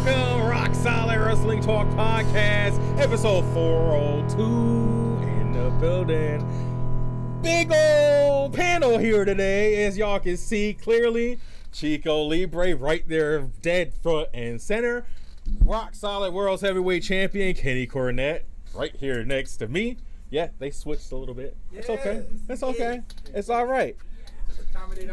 welcome, Rock Solid Wrestling Talk Podcast, episode 402 in the building. Big old panel here today, as y'all can see clearly. Chico Libre right there, dead front and center. Rock Solid World's Heavyweight Champion Kenny Cornette right here next to me. Yeah, they switched a little bit. It's okay. It's okay. It's all right.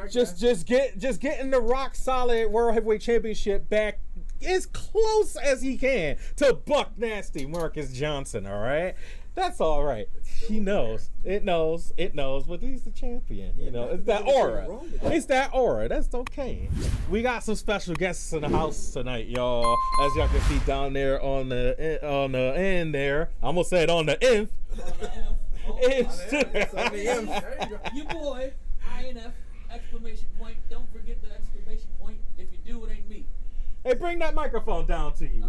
Just getting the Rock Solid World Heavyweight Championship back as close as he can to Buck Nasty Marcus Johnson. All right, that's all right. He knows. It knows. But he's the champion. You know, it's that aura. It's that aura. That's okay. We got some special guests in the house tonight, y'all. As y'all can see down there on the end there. I almost said on the inf. Your boy, INF, exclamation point. Don't forget the exclamation point. If you do, it ain't me. Hey, bring that microphone down to you.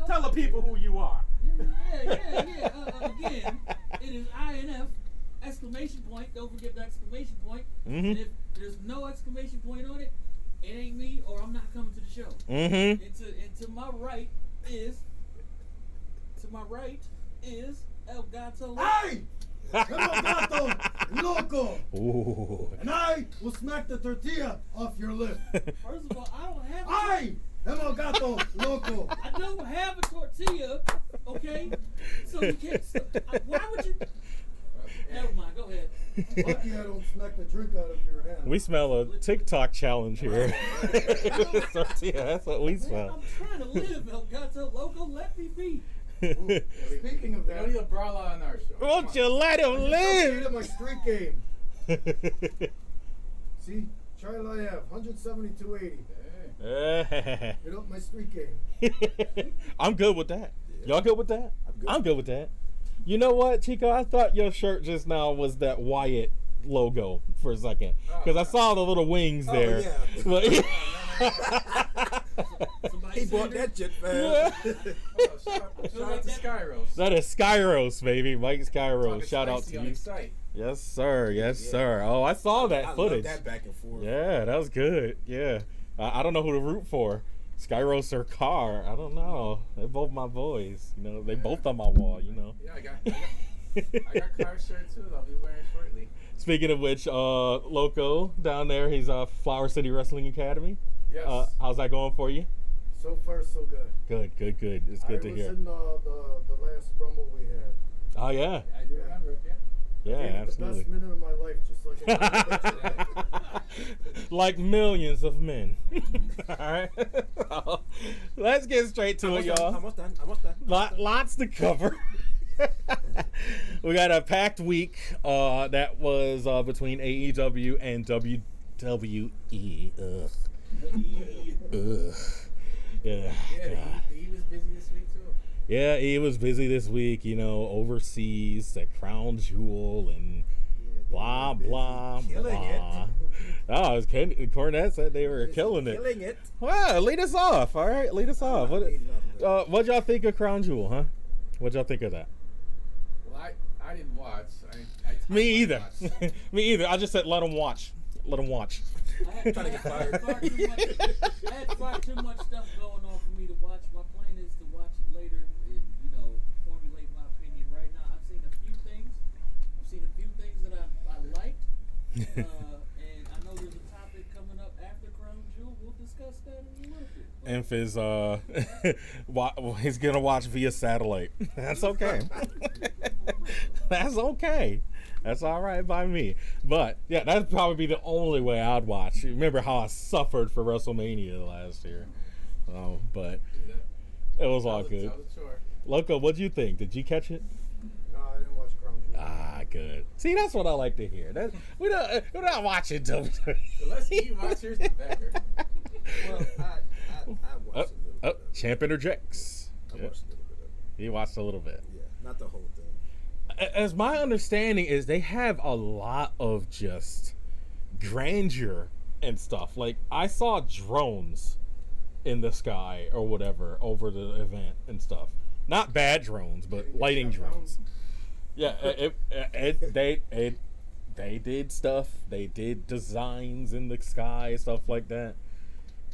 Tell the people who you are. Yeah. Again, it is INF, exclamation point. Don't forget the exclamation point. Mm-hmm. And if there's no exclamation point on it, it ain't me or I'm not coming to the show. Mm-hmm. And to my right is El Gato. Hey! Come Gato, Loco! Ooh. And I will smack the tortilla off your lip. First of all, I don't have Gato, Loco! I don't have a tortilla, okay? So you can't. Why would you? Never mind. Go ahead. Lucky I don't smack the drink out of your hand. We smell a TikTok challenge here. Tortilla, that's what we smell. I'm trying to live, El Gato. Loco, let me be. Ooh, speaking of that, don't need a brawler on our show. Won't you let him live? I my street game. See, Charlie, I have 172.80. Get up my street game. I'm good with that. Y'all good with that? I'm good with that. You know what, Chico? I thought your shirt just now was that Wyatt logo for a second. Because I saw the little wings there. Yeah. He bought that shit fast. Shout out to Skyros. That is Skyros, baby. Mike Skyros. Shout out to you. Site. Yes, sir. Yes, sir. Oh, I saw that footage. I love that back and forth. Yeah, that was good. Yeah. I don't know who to root for. Skyros or Carr. I don't know. They're both my boys. You know, they both on my wall, you know. Yeah, I got Carr's shirt too that I'll be wearing shortly. Speaking of which, Loco down there, he's Flower City Wrestling Academy. Yes. How's that going for you? So far, so good. Good. It's good to hear. I was in the last Rumble we had. Oh, yeah. I do remember it, yeah. Yeah, absolutely. The best minute of my life, just like like millions of men. All right. So, let's get straight to it, y'all. Almost done. Lots to cover. We got a packed week that was between AEW and WWE. Yeah. He was busy this week too. Yeah, he was busy this week, you know, overseas at Crown Jewel and blah, blah, blah. Oh, it was Cornette said they were killing it. Killing it. Well, lead us off, all right? Lead us off. What'd y'all think of Crown Jewel, huh? What'd y'all think of that? Well, I didn't watch. Me either. Me either. I just said let them watch. Let them watch. I had far too much stuff going on for me to watch. My plan is to watch it later and, formulate my opinion. Right now, I've seen a few things that I liked. And I know there's a topic coming up after Crown Jewel. We'll discuss that in a little bit. Inf is he's gonna watch via satellite. That's okay. That's okay. That's all right by me. But yeah, that'd probably be the only way I'd watch. Remember how I suffered for WrestleMania last year? But it was all good. Loco, what'd you think? Did you catch it? No, I didn't watch Crown Jewel. Ah, good. See, that's what I like to hear. We're not watching WWE. The less you watch, the better. Well, I watched a little bit. Champ interjects. I watched a little bit of it. He watched a little bit. Yeah, not the whole thing. As my understanding is, they have a lot of just grandeur and stuff. Like, I saw drones in the sky or whatever over the event and stuff. Not bad drones, but lighting drones. Yeah, they did stuff. They did designs in the sky, stuff like that.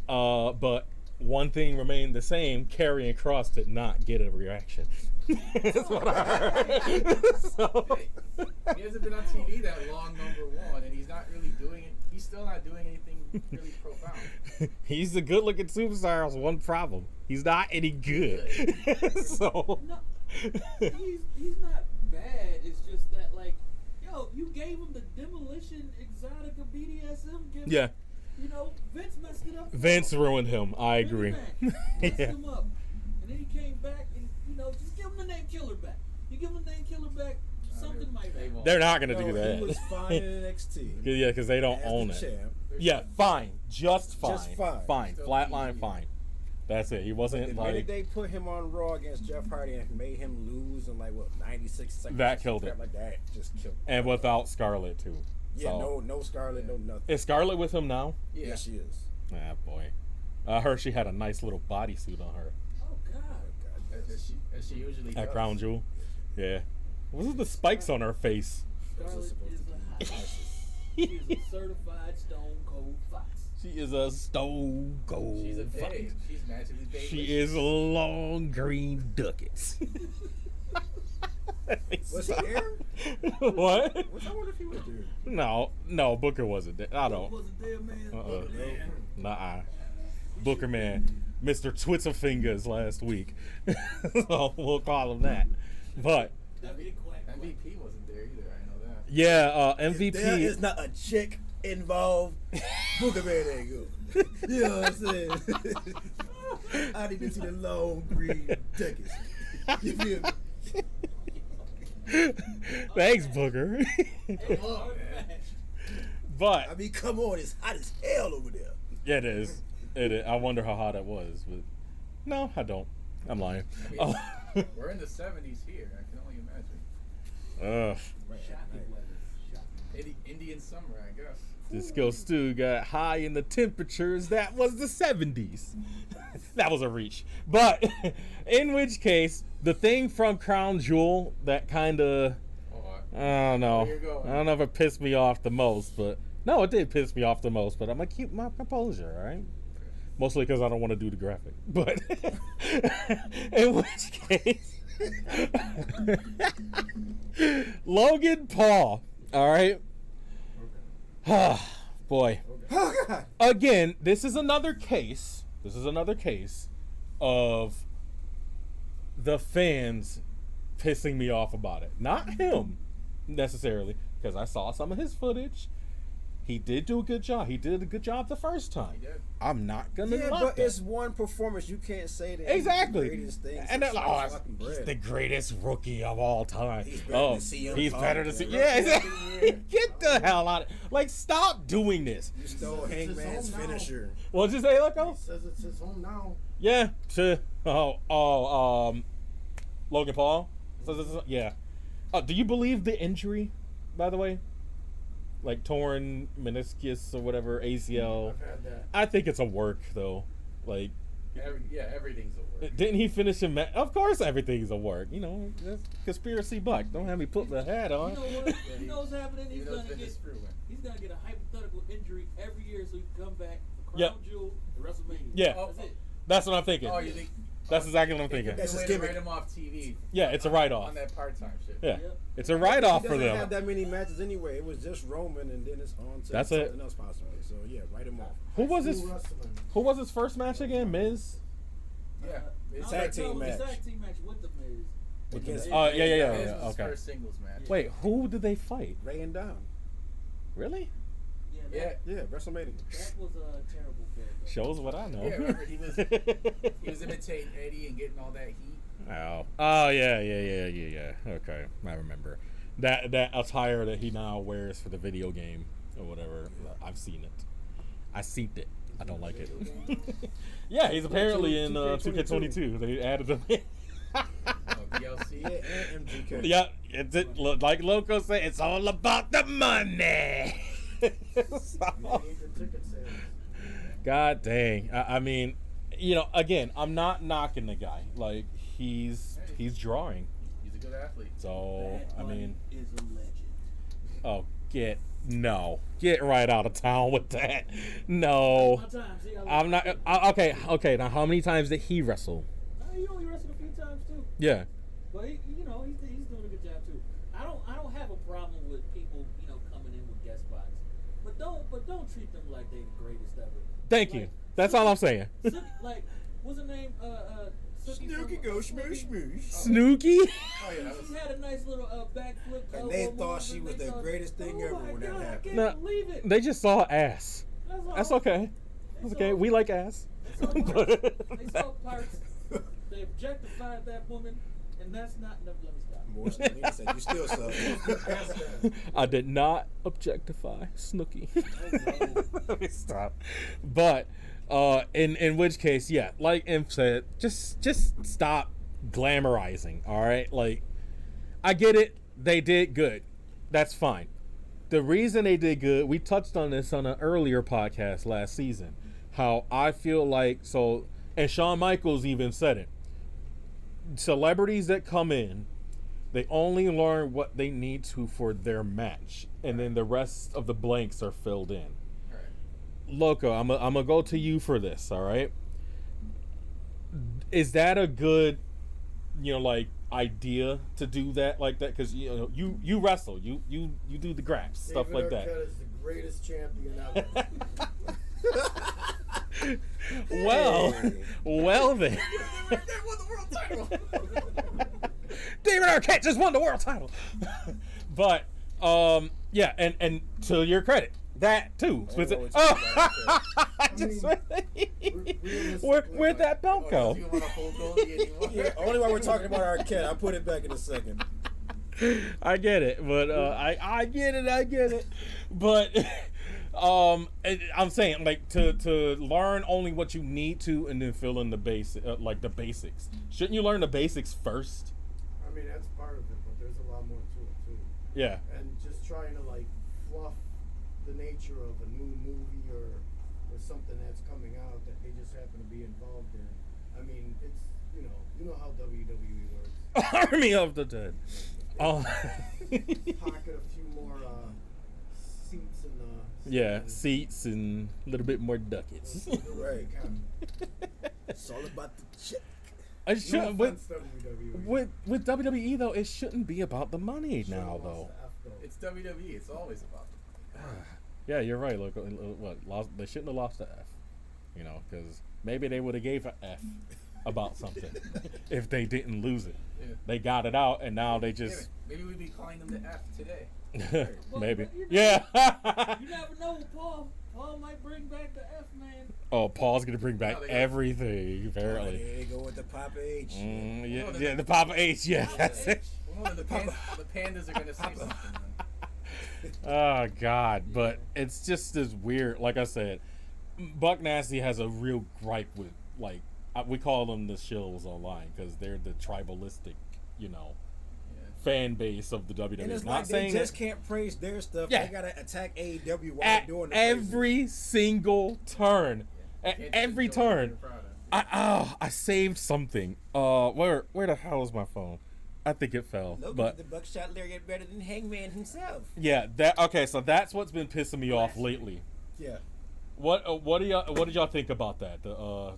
But one thing remained the same: Karrion Kross did not get a reaction. That's what I heard. So, He hasn't been on TV that long, number one, and he's not really doing it. He's still not doing anything really profound. he's a good-looking superstar. Has one problem: he's not any good. So No, he's not bad. It's just that, like, yo, you gave him the Demolition Exotica BDSM gift. yeah, You know, Vince messed it up. for Vince him. ruined him. I agree. Vince messed Yeah. him up. And then he came back and, you know, just give him the name Killer back. You give him the name Killer back, something might they happen. won't. They're not gonna No, do He that. was fine in NXT. Yeah, because they don't as own the it. champ. Yeah, fine, just fine, Just fine. fine, Still flatline, easy. fine. That's it. He The wasn't minute like they put him on Raw against Jeff Hardy and made him lose in 96 seconds. That killed it. Like that just killed. and without Scarlett too. Yeah, So, no Scarlett, no nothing. is Scarlett with him now? Yeah. Yeah, she is. Ah, boy. I heard she had a nice little bodysuit on her Oh, God. As she usually at does. Crown Jewel. Yeah. What was the spikes on her face? Scarlett supposed is to a hot. be? She is a certified Stone Cold Fox. She is a stone cold. She's a babe. She's magically babe. She is long green ducats. Was he there? What? I wonder if he was there. No, Booker wasn't there. I don't. Wasn't there, man? Uh-uh. Man. Nuh-uh. Booker man, Mr. Twitterfingers last week. So we'll call him that. But MVP wasn't there either. I know that. yeah, MVP. There is not a chick involved. Booker Man ain't good. You know what I'm saying? I didn't see the long green tickets. You feel me? Thanks, Booker. Oh, man. But I mean, come on, it's hot as hell over there. yeah, it is. It is. I wonder how hot it was, but no, I don't. I'm lying. I mean, we're in the 70s here. I can only imagine. Ugh. Shocking weather. Shocking. Indian summer, I guess. Disco Stew got high in the temperatures. That was the 70s. That was a reach. But in which case, the thing from Crown Jewel that kind of, I don't know. Where you going? I don't know if it pissed me off the most, but no, it did piss me off the most. But I'm gonna keep my composure, all right? Mostly because I don't want to do the graphic. But in which case, Logan Paul, all right? Boy. Oh, God. Again, this is another case. This is another case of the fans pissing me off about it. Not him necessarily, because I saw some of his footage. He did do a good job. He did a good job the first time. He did. I'm not gonna Yeah, knock but that. it's one performance. You can't say that. Exactly. He's the greatest thing And since they're like, oh, sliced fucking he's bread. the greatest rookie of all time. He's better Oh, than CM he's Punk, better than man. CM. Yeah, exactly. Get the hell out of Like, stop doing this. You stole Hangman's his own now. Loco? finisher. What'd you say, Loco? He says it's his home now. Yeah. Logan Paul? Yeah. Do you believe the injury, by the way? Like torn meniscus or whatever, ACL. I've had that. I think it's a work, though. Like, Everything's a word. didn't he finish in Of course everything's a work. You know, that's conspiracy buck. Don't have me put the hat on. You know what? You know what's happening? He's Even though gonna it's been get. disproven. He's gonna get a hypothetical injury every year, so he can come back for Crown Yep. Jewel and WrestleMania. Yeah. That's it. That's what I'm thinking. Oh, you think? That's exactly what I'm thinking. That's That's his a way to gimmick. write him off TV. Yeah, it's a write-off. On that part-time shit. Yeah. Yep. It's a write-off He for doesn't have them. that many matches anyway. It was just Roman, and then it's on to That's it. something else possibly. So yeah, write him off. Who was his Who wrestling? Who was his first match again? Miz? Yeah. It's Tag like- team no, match. The tag team match with the Miz. Against Oh, yeah. That was Okay. his first singles match. Wait, who did they fight? Ray and Dom. Really? Yeah, Yeah. Yeah, WrestleMania. that was a terrible bit. Shows what I know. Yeah, remember he was imitating Eddie and getting all that heat. Oh yeah. Okay, I remember that attire that he now wears for the video game or whatever. I've seen it. I don't like it. Yeah, he's apparently in 2K22. They added him in. Oh, DLC. Yeah, and MGK. Yeah, it's it. Like Loco said, it's all about the money. So, God dang. I mean, you know, again, I'm not knocking the guy. Like he's drawing. He's a good athlete. So Bad I Bunny mean, is a legend. oh, get No, get right out of town with that. No, My time. See, I'm not. Okay. Now, how many times did he wrestle? He only wrestled a few times too, Yeah. but he's doing a good job too. I don't have a problem with people coming in with guest spots, but don't treat them like they the greatest ever. Thank you. That's all I'm saying. Like, what's her name? Snooky go smoosh smoosh. Snooky. Oh yeah, that was. She had a nice little backflip. And they thought she was the greatest thing ever when that I happened. can't No, believe it. they just saw ass. That's all. okay. That's okay. We like ass. They saw parts. They objectified that woman, and that's not enough. Let me stop. More Snooki said you still suck. I did not objectify Snooki. Oh, Let me stop. But in which case, yeah, like Imp said, just stop glamorizing. All right, like I get it. They did good. That's fine. The reason they did good, we touched on this on an earlier podcast last season. How I feel like so, and Shawn Michaels even said it. Celebrities that come in, they only learn what they need to for their match, and then the rest of the blanks are filled in. All right. Loco, I'm gonna go to you for this. All right, is that a good, like idea to do that like that? Because you wrestle, you do the graps, stuff like that. David Arquette is the greatest champion ever. Well then. David Arquette just won the world title. But yeah, and to your credit, that too. Where'd that belt go? Yeah, only while we're talking about Arquette, I'll put it back in a second. I get it, but I get it. But I'm saying like to learn only what you need to, and then fill in the the basics. Shouldn't you learn the basics first? I mean, that's part of it, but there's a lot more to it too. Yeah. And just trying to like fluff the nature of a new movie or something that's coming out that they just happen to be involved in. I mean, it's you know how WWE works. Army of the Dead. Pocket a few more seats in the Yeah, seats and a little bit more ducats. Right. It's all about the check. I No should offense, WWE. with WWE though, it shouldn't be about the money Should've now lost though. the F, though. It's WWE. It's always about them. Yeah, you're right. Look, they shouldn't have lost the F. Because maybe they would have gave an F about something if they didn't lose it. Yeah. They got it out, and now they just Maybe we'd be calling them the F today. maybe. But Yeah. You never know, Paul. Paul might bring back the F man. Oh, Paul's gonna bring back No, they got- everything. Apparently. There you go with the Papa H. Yeah, the Papa H. Yeah, that's it. Well, no, the pandas are gonna say something. Then. Oh God, but it's just this weird. Like I said, Buck Nasty has a real gripe with we call them the shills online because they're the tribalistic, fan base of the WWE. And it's Not like they saying just that can't praise their stuff. Yeah. They gotta attack AEW while at they're doing the every single turn, at Can't every just go turn. in front of. I saved something. Where the hell is my phone? I think it fell. Look, But the buckshot lariat better than Hangman himself. yeah, so that's what's been pissing me off lately. Yeah. What did y'all think about that? The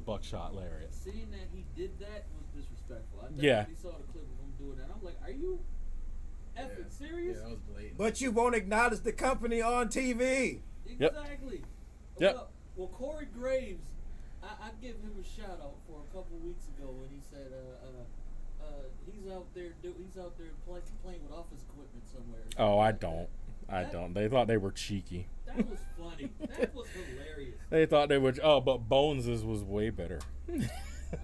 buckshot lariat. Seeing that he did that was disrespectful. I Yeah. definitely saw the clip of him doing that. I'm like, are you effing serious? Yeah, that was blatant. But you won't acknowledge the company on TV. Yep. Exactly. Yep. Well, Corey Graves, I give him a shout out for a couple weeks ago when he said he's out there playing with office equipment somewhere. Oh, I don't. They thought they were cheeky. That was funny. That was hilarious. They thought they were. Oh, but Bones's was way better. That's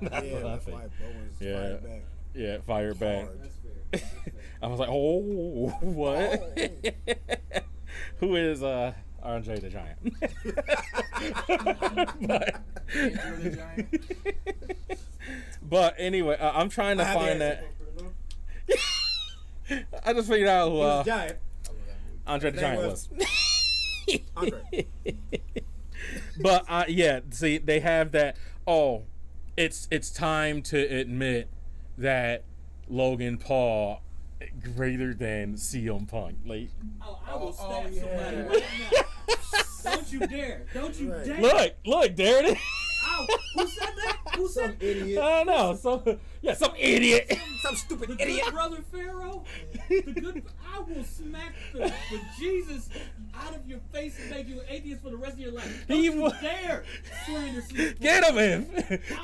what I Yeah, think. Five Bowens Yeah. fired back. Yeah, fired back. Hard. That's fair. That's fair. I was like, oh, what? Who is Andre the Giant? Andrew the Giant. But anyway, I'm trying to I had find the that. answer. I just figured out He who was giant. I love that movie. Andre the His name Giant was. Andre. But yeah, see, they have that. Oh, it's time to admit that Logan Paul greater than CM Punk. Like, Oh, I will stab yeah. somebody right now. Don't you dare. Don't you Right. dare. look, there it is. Ow. Who said that? Who Some said idiot. I don't know. Some idiot. Some stupid the idiot. good brother Pharaoh? The good. I will smack the Jesus out of your face and make you an atheist for the rest of your life. Don't He you wa- dare slander CM Get him in.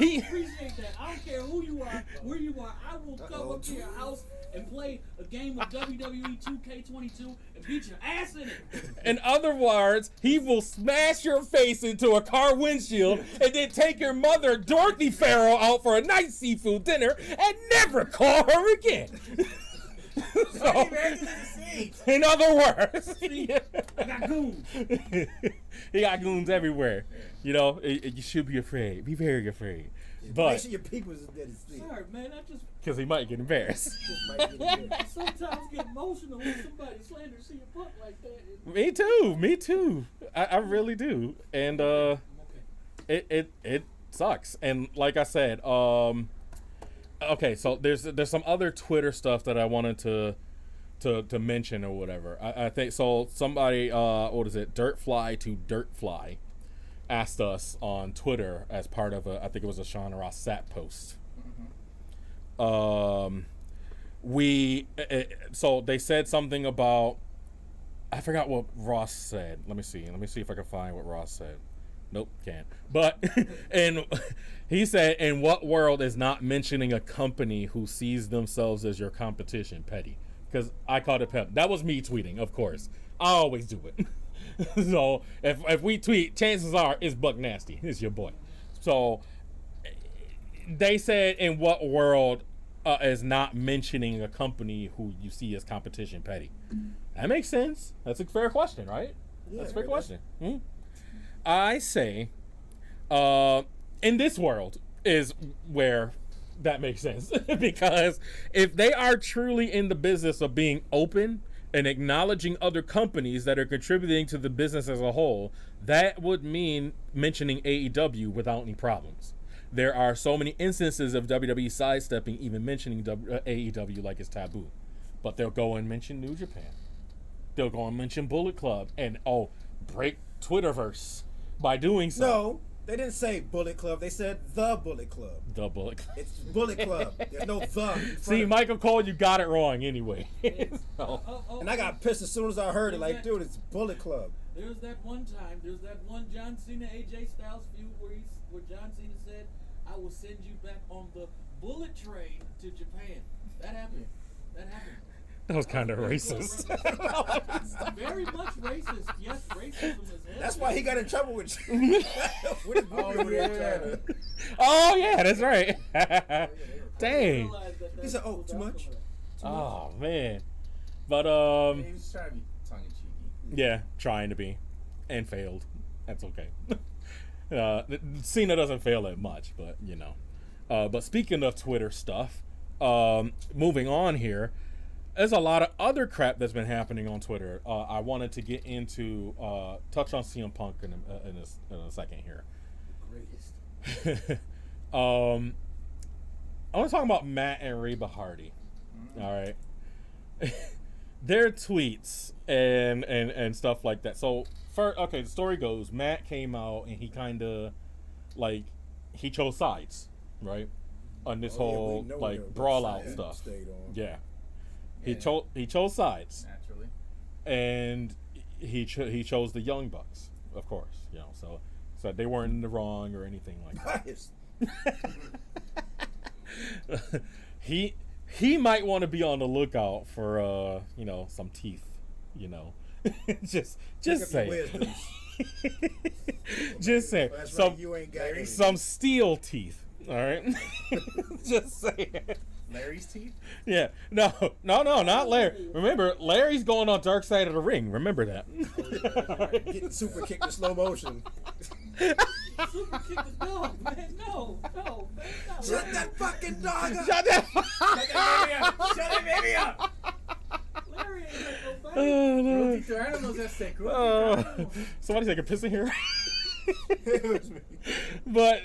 I appreciate that. I don't care who you are, where you are. I will come up to your house and play a game of WWE 2K22 and beat your ass in it. In other words, he will smash your face into a car windshield and then take your mother, Dorothy Farrell, out for a nice seafood dinner and never call her again. So, in other words, I got goons. he got goons everywhere. You know, you should be afraid. Be very afraid. Make But sure your people's dead asleep. Sorry, man. I just because he might get embarrassed. sometimes get emotional when somebody slanders CM Punk like that. Me too. I really do. And Okay. it sucks. And like I said, okay, so there's some other Twitter stuff that I wanted to mention or whatever. I think so. Somebody, what is it? Dirtfly to Dirtfly asked us on Twitter as part of I think it was a Sean Ross Sapp post. So they said something about, I forgot what Ross said. Let me see if I can find what Ross said. Nope, can't. But and he said, "In what world is not mentioning a company who sees themselves as your competition petty?" Because I called it pep. That was me tweeting, of course. I always do it. So if we tweet, chances are it's Buck Nasty. It's your boy. So they said, "In what world is not mentioning a company who you see as competition petty?" That makes sense. That's a fair question, right? That's a fair question. I say, in this world is where that makes sense. Because if they are truly in the business of being open and acknowledging other companies that are contributing to the business as a whole, that would mean mentioning AEW without any problems. There are so many instances of WWE sidestepping even mentioning AEW like it's taboo. But they'll go and mention New Japan. They'll go and mention Bullet Club and, break Twitterverse by doing so. No, they didn't say Bullet Club. They said the Bullet Club. The Bullet Club. It's Bullet Club. There's no the. in front See, of it. Michael Cole, you got it wrong anyway. So, And I got pissed as soon as I heard it. Like, dude, it's Bullet Club. There's that one John Cena AJ Styles feud where John Cena said, "I will send you back on the bullet train to Japan." That happened. that was kind of racist. Very much racist. Yes, racism is heavy. That's why he got in trouble with you. With his movie over there trying to- Oh, yeah, that's right. I Dang. realized that He said, "Oh, was too much?" Oh, man. But, He was trying to be tongue in cheeky. yeah, trying to be. And failed. That's okay. Cena doesn't fail that much, but, you know. But speaking of Twitter stuff, moving on here, there's a lot of other crap that's been happening on Twitter. I wanted to get into, touch on CM Punk in a second here. Greatest. I want to talk about Matt and Reba Hardy. All right. Their tweets and stuff like that. So, the story goes, Matt came out and he kind of, he chose sides, right? On this whole, brawl out stuff. Yeah. He chose sides. Naturally. And he chose the Young Bucks, of course, you know, so they weren't in the wrong or anything like that. Biased. He might want to be on the lookout for some teeth, just say just say That's some right, you ain't got any. some steel teeth, all right. Just say it. Larry's teeth? Yeah, no, not Larry. Remember, Larry's going on Dark Side of the Ring. Remember that. Getting super kicked in slow motion. Super kick the dog, man. No, man. No. Shut that fucking dog up. Shut that. Shut that baby up! Larry ain't got no Oh, no. Cruelty to animals, that's sick. Cruelty to Oh, animals. somebody take a piss in here. It was me. But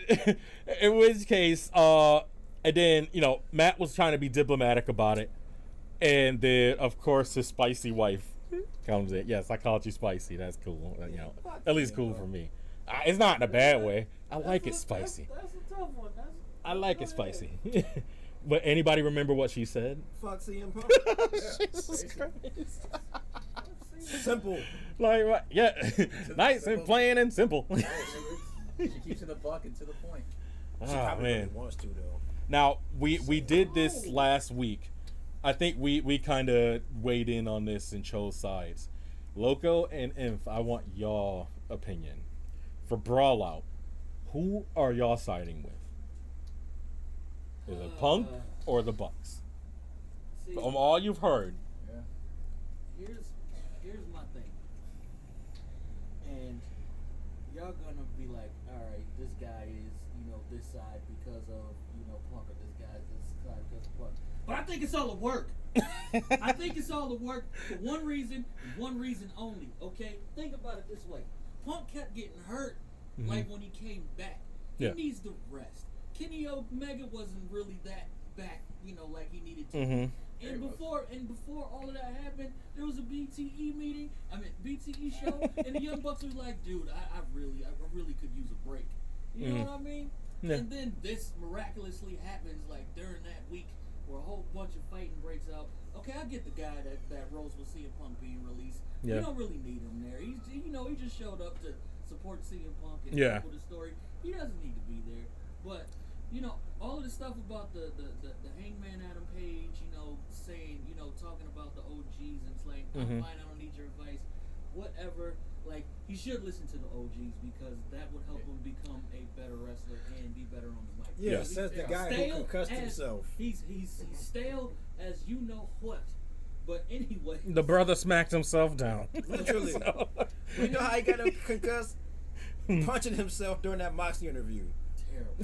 in which case, and then Matt was trying to be diplomatic about it, And then, of course, his spicy wife comes in. Yes, I called you spicy. That's cool. You know, at least cool for me. It's not in a bad way. I like it spicy. That's a tough one. I like it spicy. But anybody remember what she said? Fuck CM Punk. Jesus Christ. Simple. Like, what? Yeah. Nice and plain and simple. She keeps it a buck and to the point. She Oh, probably man. really wants to though. Now, we did this last week. I think we kind of weighed in on this and chose sides. Loco and Inf, I want y'all opinion. For Brawl Out, who are y'all siding with? Is it Punk or the Bucks? See, From all you've heard. Yeah. here's my thing. And y'all gonna be like, all right, this guy is, this side because of, Punk, or this guy is this side because of Punk. But I think it's all the work. I think it's all the work for one reason and one reason only, okay? Think about it this way. Punk kept getting hurt like when he came back. He Yeah. needs the rest. Kenny Omega wasn't really that back, like he needed to. And before all of that happened, there was a BTE show, and the Young Bucks was like, dude, I really could use a break. You know what I mean? Yeah. And then this miraculously happens, like during that week, where a whole bunch of fighting breaks out. Okay, I get the guy that rose with CM Punk being released. Yeah. You don't really need him there. He just showed up to support CM Punk and Yeah. help with the story. He doesn't need to be there. But all of the stuff about the Hangman Adam Page, saying, talking about the OGs and saying, I'm fine, I don't need your advice, whatever. Like, he should listen to the OGs because that would help him become a better wrestler and be better on the mic. Yeah, Yeah. says the guy who concussed himself. He's stale as you know what. But anyway, The brother smacked himself down. Literally. So- You know how he got concussed? Punching himself during that Moxley interview. terrible.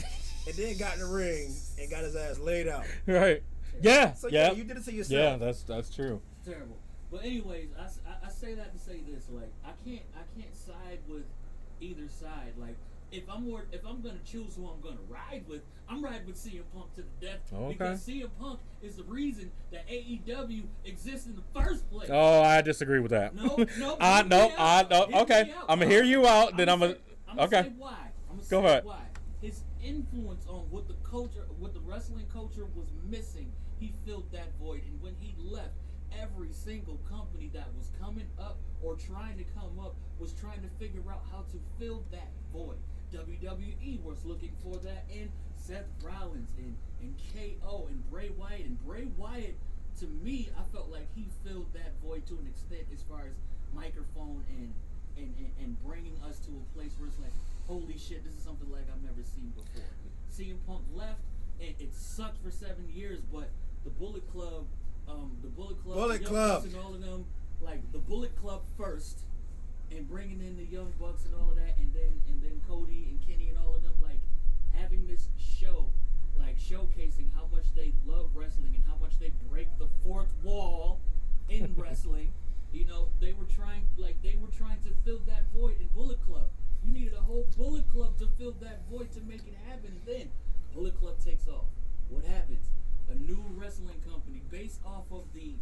And then got in the ring and got his ass laid out. Right. Yeah. So yeah. you did it to yourself. Yeah, that's true. Terrible. But anyways, I say that to say this, like I can't side with either side. Like if I'm gonna choose who I'm gonna ride with, I'm riding with CM Punk to the death Okay. because CM Punk is the reason that AEW exists in the first place. Oh, I disagree with that. No. No. Hear me out. Okay. I'm gonna hear you out. Then I'm gonna. I'm Okay. say why. I'm gonna Go say ahead. why. His influence on what the wrestling culture was missing, he filled that void. And when he left, every single company that was coming up or trying to come up was trying to figure out how to fill that void. WWE was looking for that in Seth Rollins and KO and Bray Wyatt. And Bray Wyatt, to me, I felt like he filled that void to an extent as far as microphone and bringing us to a place where it's like, holy shit, this is something like I've never seen before. CM Punk left, and it sucked for 7 years, but the Bullet Club, the Young Bucks and all of them, like the Bullet Club first, and bringing in the Young Bucks and all of that, and then Cody and Kenny and all of them, like having this show, like showcasing how much they love wrestling and how much they break the fourth wall in wrestling. They were trying to fill that void in Bullet Club. You needed a whole Bullet Club to fill that void to make it happen. And then Bullet Club takes off. What happens? A new wrestling company based off of the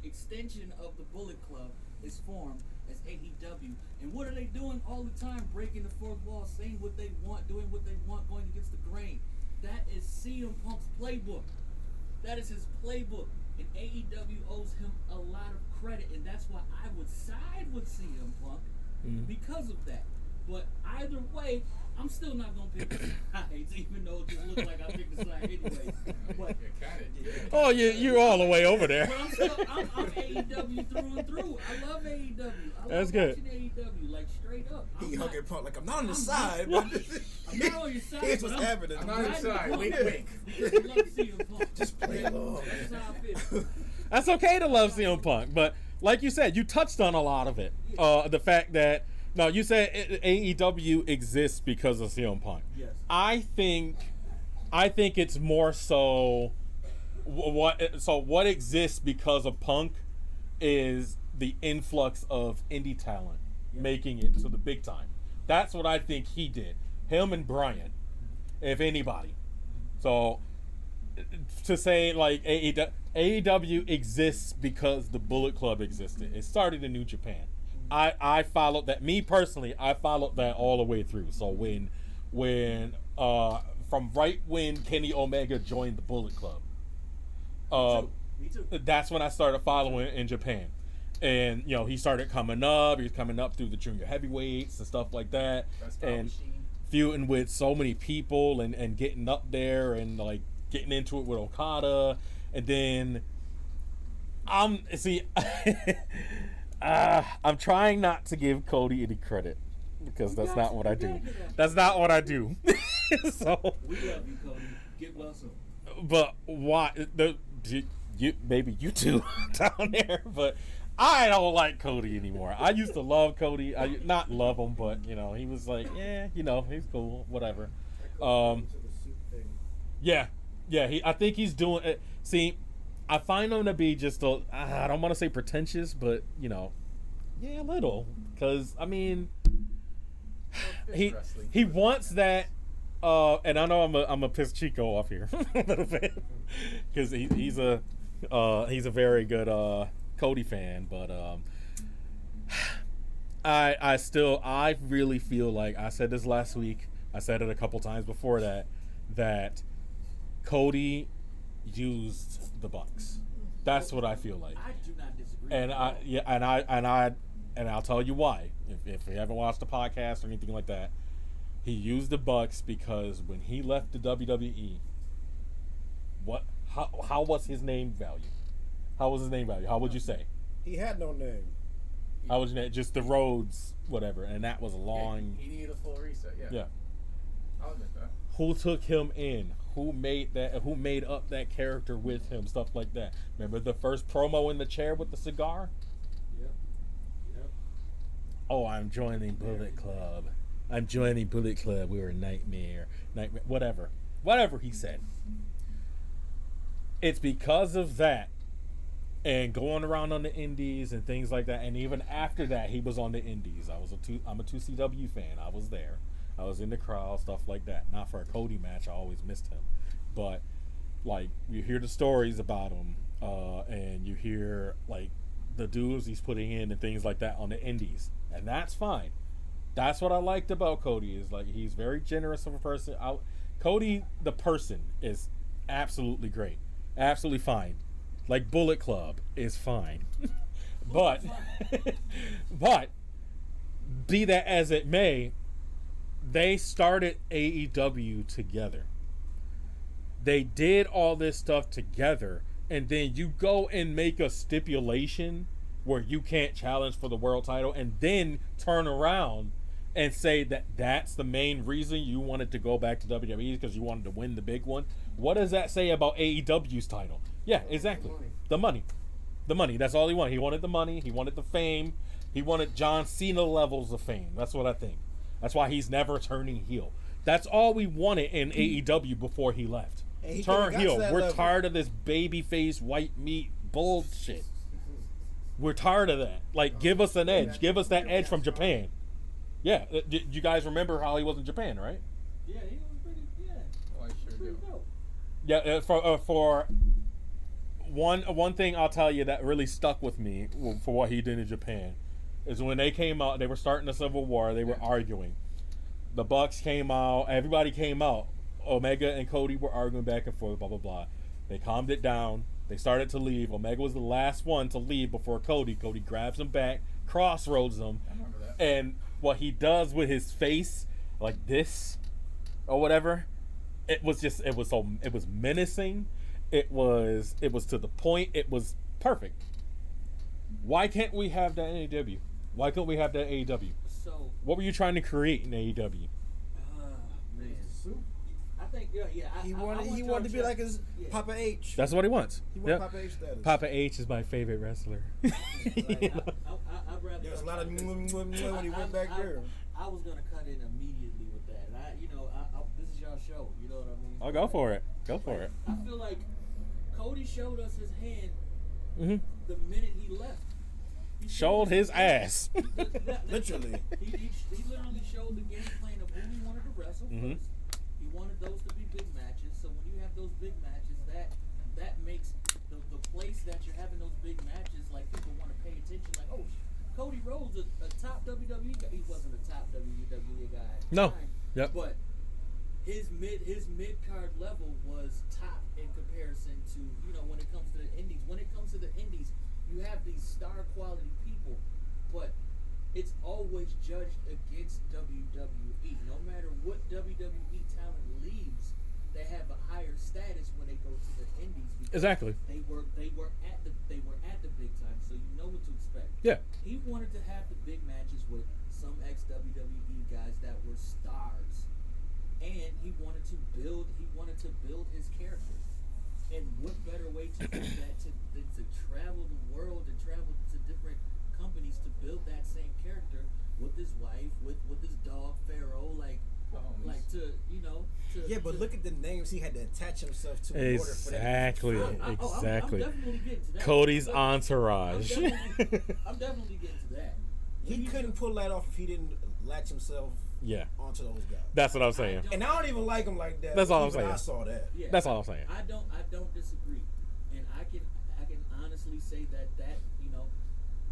extension of the Bullet Club is formed as AEW. And what are they doing all the time? Breaking the fourth wall, saying what they want, doing what they want, going against the grain. That is CM Punk's playbook. That is his playbook. And AEW owes him a lot of credit. And that's why I would side with CM Punk because of that. But either way, I'm still not going to pick sides, even though it just looks like I picked a side anyway. But You kind of did. Oh, you're all the way over there. but I'm AEW through and through. I love AEW. I love That's good. watching AEW, like straight up. He I'm hugging not, Punk like I'm not on the I'm side. not- But I'm not on your side. Here's but what's happening. I'm not on your riding side. with Wink, Punk wink. because I love CM Punk. Just play along. That's how I feel. That's okay to love CM Punk, but like you said, you touched on a lot of it. The fact that you said AEW exists because of CM Punk. Yes. I think it's more so what exists because of Punk is the influx of indie talent making it to the big time. That's what I think he did. Him and Bryan, if anybody. So to say like AEW exists because the Bullet Club existed. It started in New Japan. I followed that. Me personally, I followed that all the way through. So when from right when Kenny Omega joined the Bullet Club, Me too. that's when I started following in Japan. And you know, he started coming up. He was coming up through the junior heavyweights and stuff like that, and feuding with so many people and getting up there and like getting into it with Okada. And then I'm trying not to give Cody any credit because that's not what I do. That's not what I do. So We love you, Cody. Get well soon. but why you maybe you two down there, but I don't like Cody anymore. I used to love Cody. I not love him, but you know, he was like, yeah, you know, he's cool, whatever. To the suit thing. Yeah. I think he's doing it. See, I find him to be just I don't want to say pretentious, but you know, yeah, a little. Because I mean, he wants that. And I know I'm a piss Chico off here a little bit because he's a very good Cody fan, but I really feel like I said this last week. I said it a couple times before that Cody used the Bucks. That's what I feel like. I do not disagree. And I'll tell you why. If you haven't watched the podcast or anything like that, he used the Bucks because when he left the WWE, how was his name value? How was his name value? How would you say? He had no name. How would you name just the Rhodes, whatever, and that was a long. He needed a full reset. Yeah. I'll admit that. Who took him in? Who made that? Who made up that character with him? Stuff like that. Remember the first promo in the chair with the cigar? Yep. Oh, I'm joining Bullet Club. I'm joining Bullet Club. We were nightmare, whatever he said. It's because of that, and going around on the indies and things like that, and even after that, he was on the indies. I'm a 2CW fan. I was there. I was in the crowd, stuff like that. Not for a Cody match. I always missed him, but like you hear the stories about him, and you hear like the dudes he's putting in and things like that on the indies, and that's fine. That's what I liked about Cody is like he's very generous of a person. Cody the person is absolutely great, absolutely fine. Like Bullet Club is fine, but be that as it may, they started AEW together. They did all this stuff together, and then you go and make a stipulation where you can't challenge for the world title, and then turn around and say that that's the main reason you wanted to go back to WWE because you wanted to win the big one. What does that say about AEW's title? Yeah, exactly. The money. That's all he wanted. He wanted the money. He wanted the fame. He wanted John Cena levels of fame. That's what I think. That's why he's never turning heel. That's all we wanted in AEW before he left. Turn heel. We're tired of this babyface white meat bullshit. We're tired of that. Like, give us an edge. Give us that edge from Japan. Yeah. Did you guys remember how he was in Japan, right? Yeah, he was pretty. Yeah. Oh, I sure do. Dope. Yeah. For one thing I'll tell you that really stuck with me for what he did in Japan is when they came out. They were starting a civil war. They were arguing. The Bucks came out. Everybody came out. Omega and Cody were arguing back and forth. Blah blah blah. They calmed it down. They started to leave. Omega was the last one to leave before Cody. Cody grabs him back, crossroads him, I remember that. and what he does with his face, like this, or whatever, it was menacing. It was to the point. It was perfect. Why can't we have that in AEW? Why couldn't we have that in AEW? So, What were you trying to create in AEW? man. I think, yeah. He I wanted want to be y'all like his yeah. Papa H. That's what he wants. He wanted Papa H status. Papa H is my favorite wrestler. Like, I'd rather. There's a lot of when he went back there. I was gonna cut in immediately with that. This is y'all show. You know what I mean? I'll go for it. Go for it. I feel like Cody showed us his hand Mm-hmm. the minute he left. He Showed his ass. Literally. He literally showed the game plan of who he wanted to wrestle Mhm. first. He wanted those to be big matches. So when you have those big matches, that makes the place that you're having those big matches, like people want to pay attention. Like, oh, Cody Rhodes, a top WWE guy. He wasn't a top WWE guy at the No. time, Yep. but his mid card level was top in comparison to, you know, when it comes to the indies. When it comes to the indies, you have these star quality people, but it's always judged against WWE. No matter what WWE talent leaves, they have a higher status when they go to the indies. Because Exactly. They were at the big time, so you know what to expect. Yeah. He wanted to have the big matches with some ex WWE guys that were stars, and he wanted to build his character. And what better way to do that than to travel the world and travel to different companies to build that same character with his wife, with his dog Pharaoh, like to, you know, to Yeah, but to, look at the names he had to attach himself to in order for that. Exactly. I'm Exactly. definitely getting to that. Cody's I'm entourage. I'm definitely getting to that. He couldn't pull that off if he didn't latch himself Yeah. onto those guys. That's what I'm saying. And I don't even like him like that. That's all I'm Even saying. I saw that. Yeah, That's all I'm saying. I don't disagree, and I can honestly say that you know,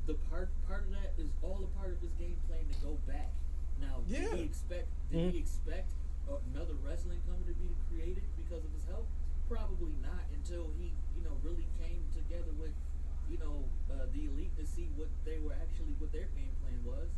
the part of that is all a part of his game plan to go back. Now, Yeah. did he expect another wrestling company to be created because of his health? Probably not, until he, you know, really came together with, you know, the Elite to see what their game plan was,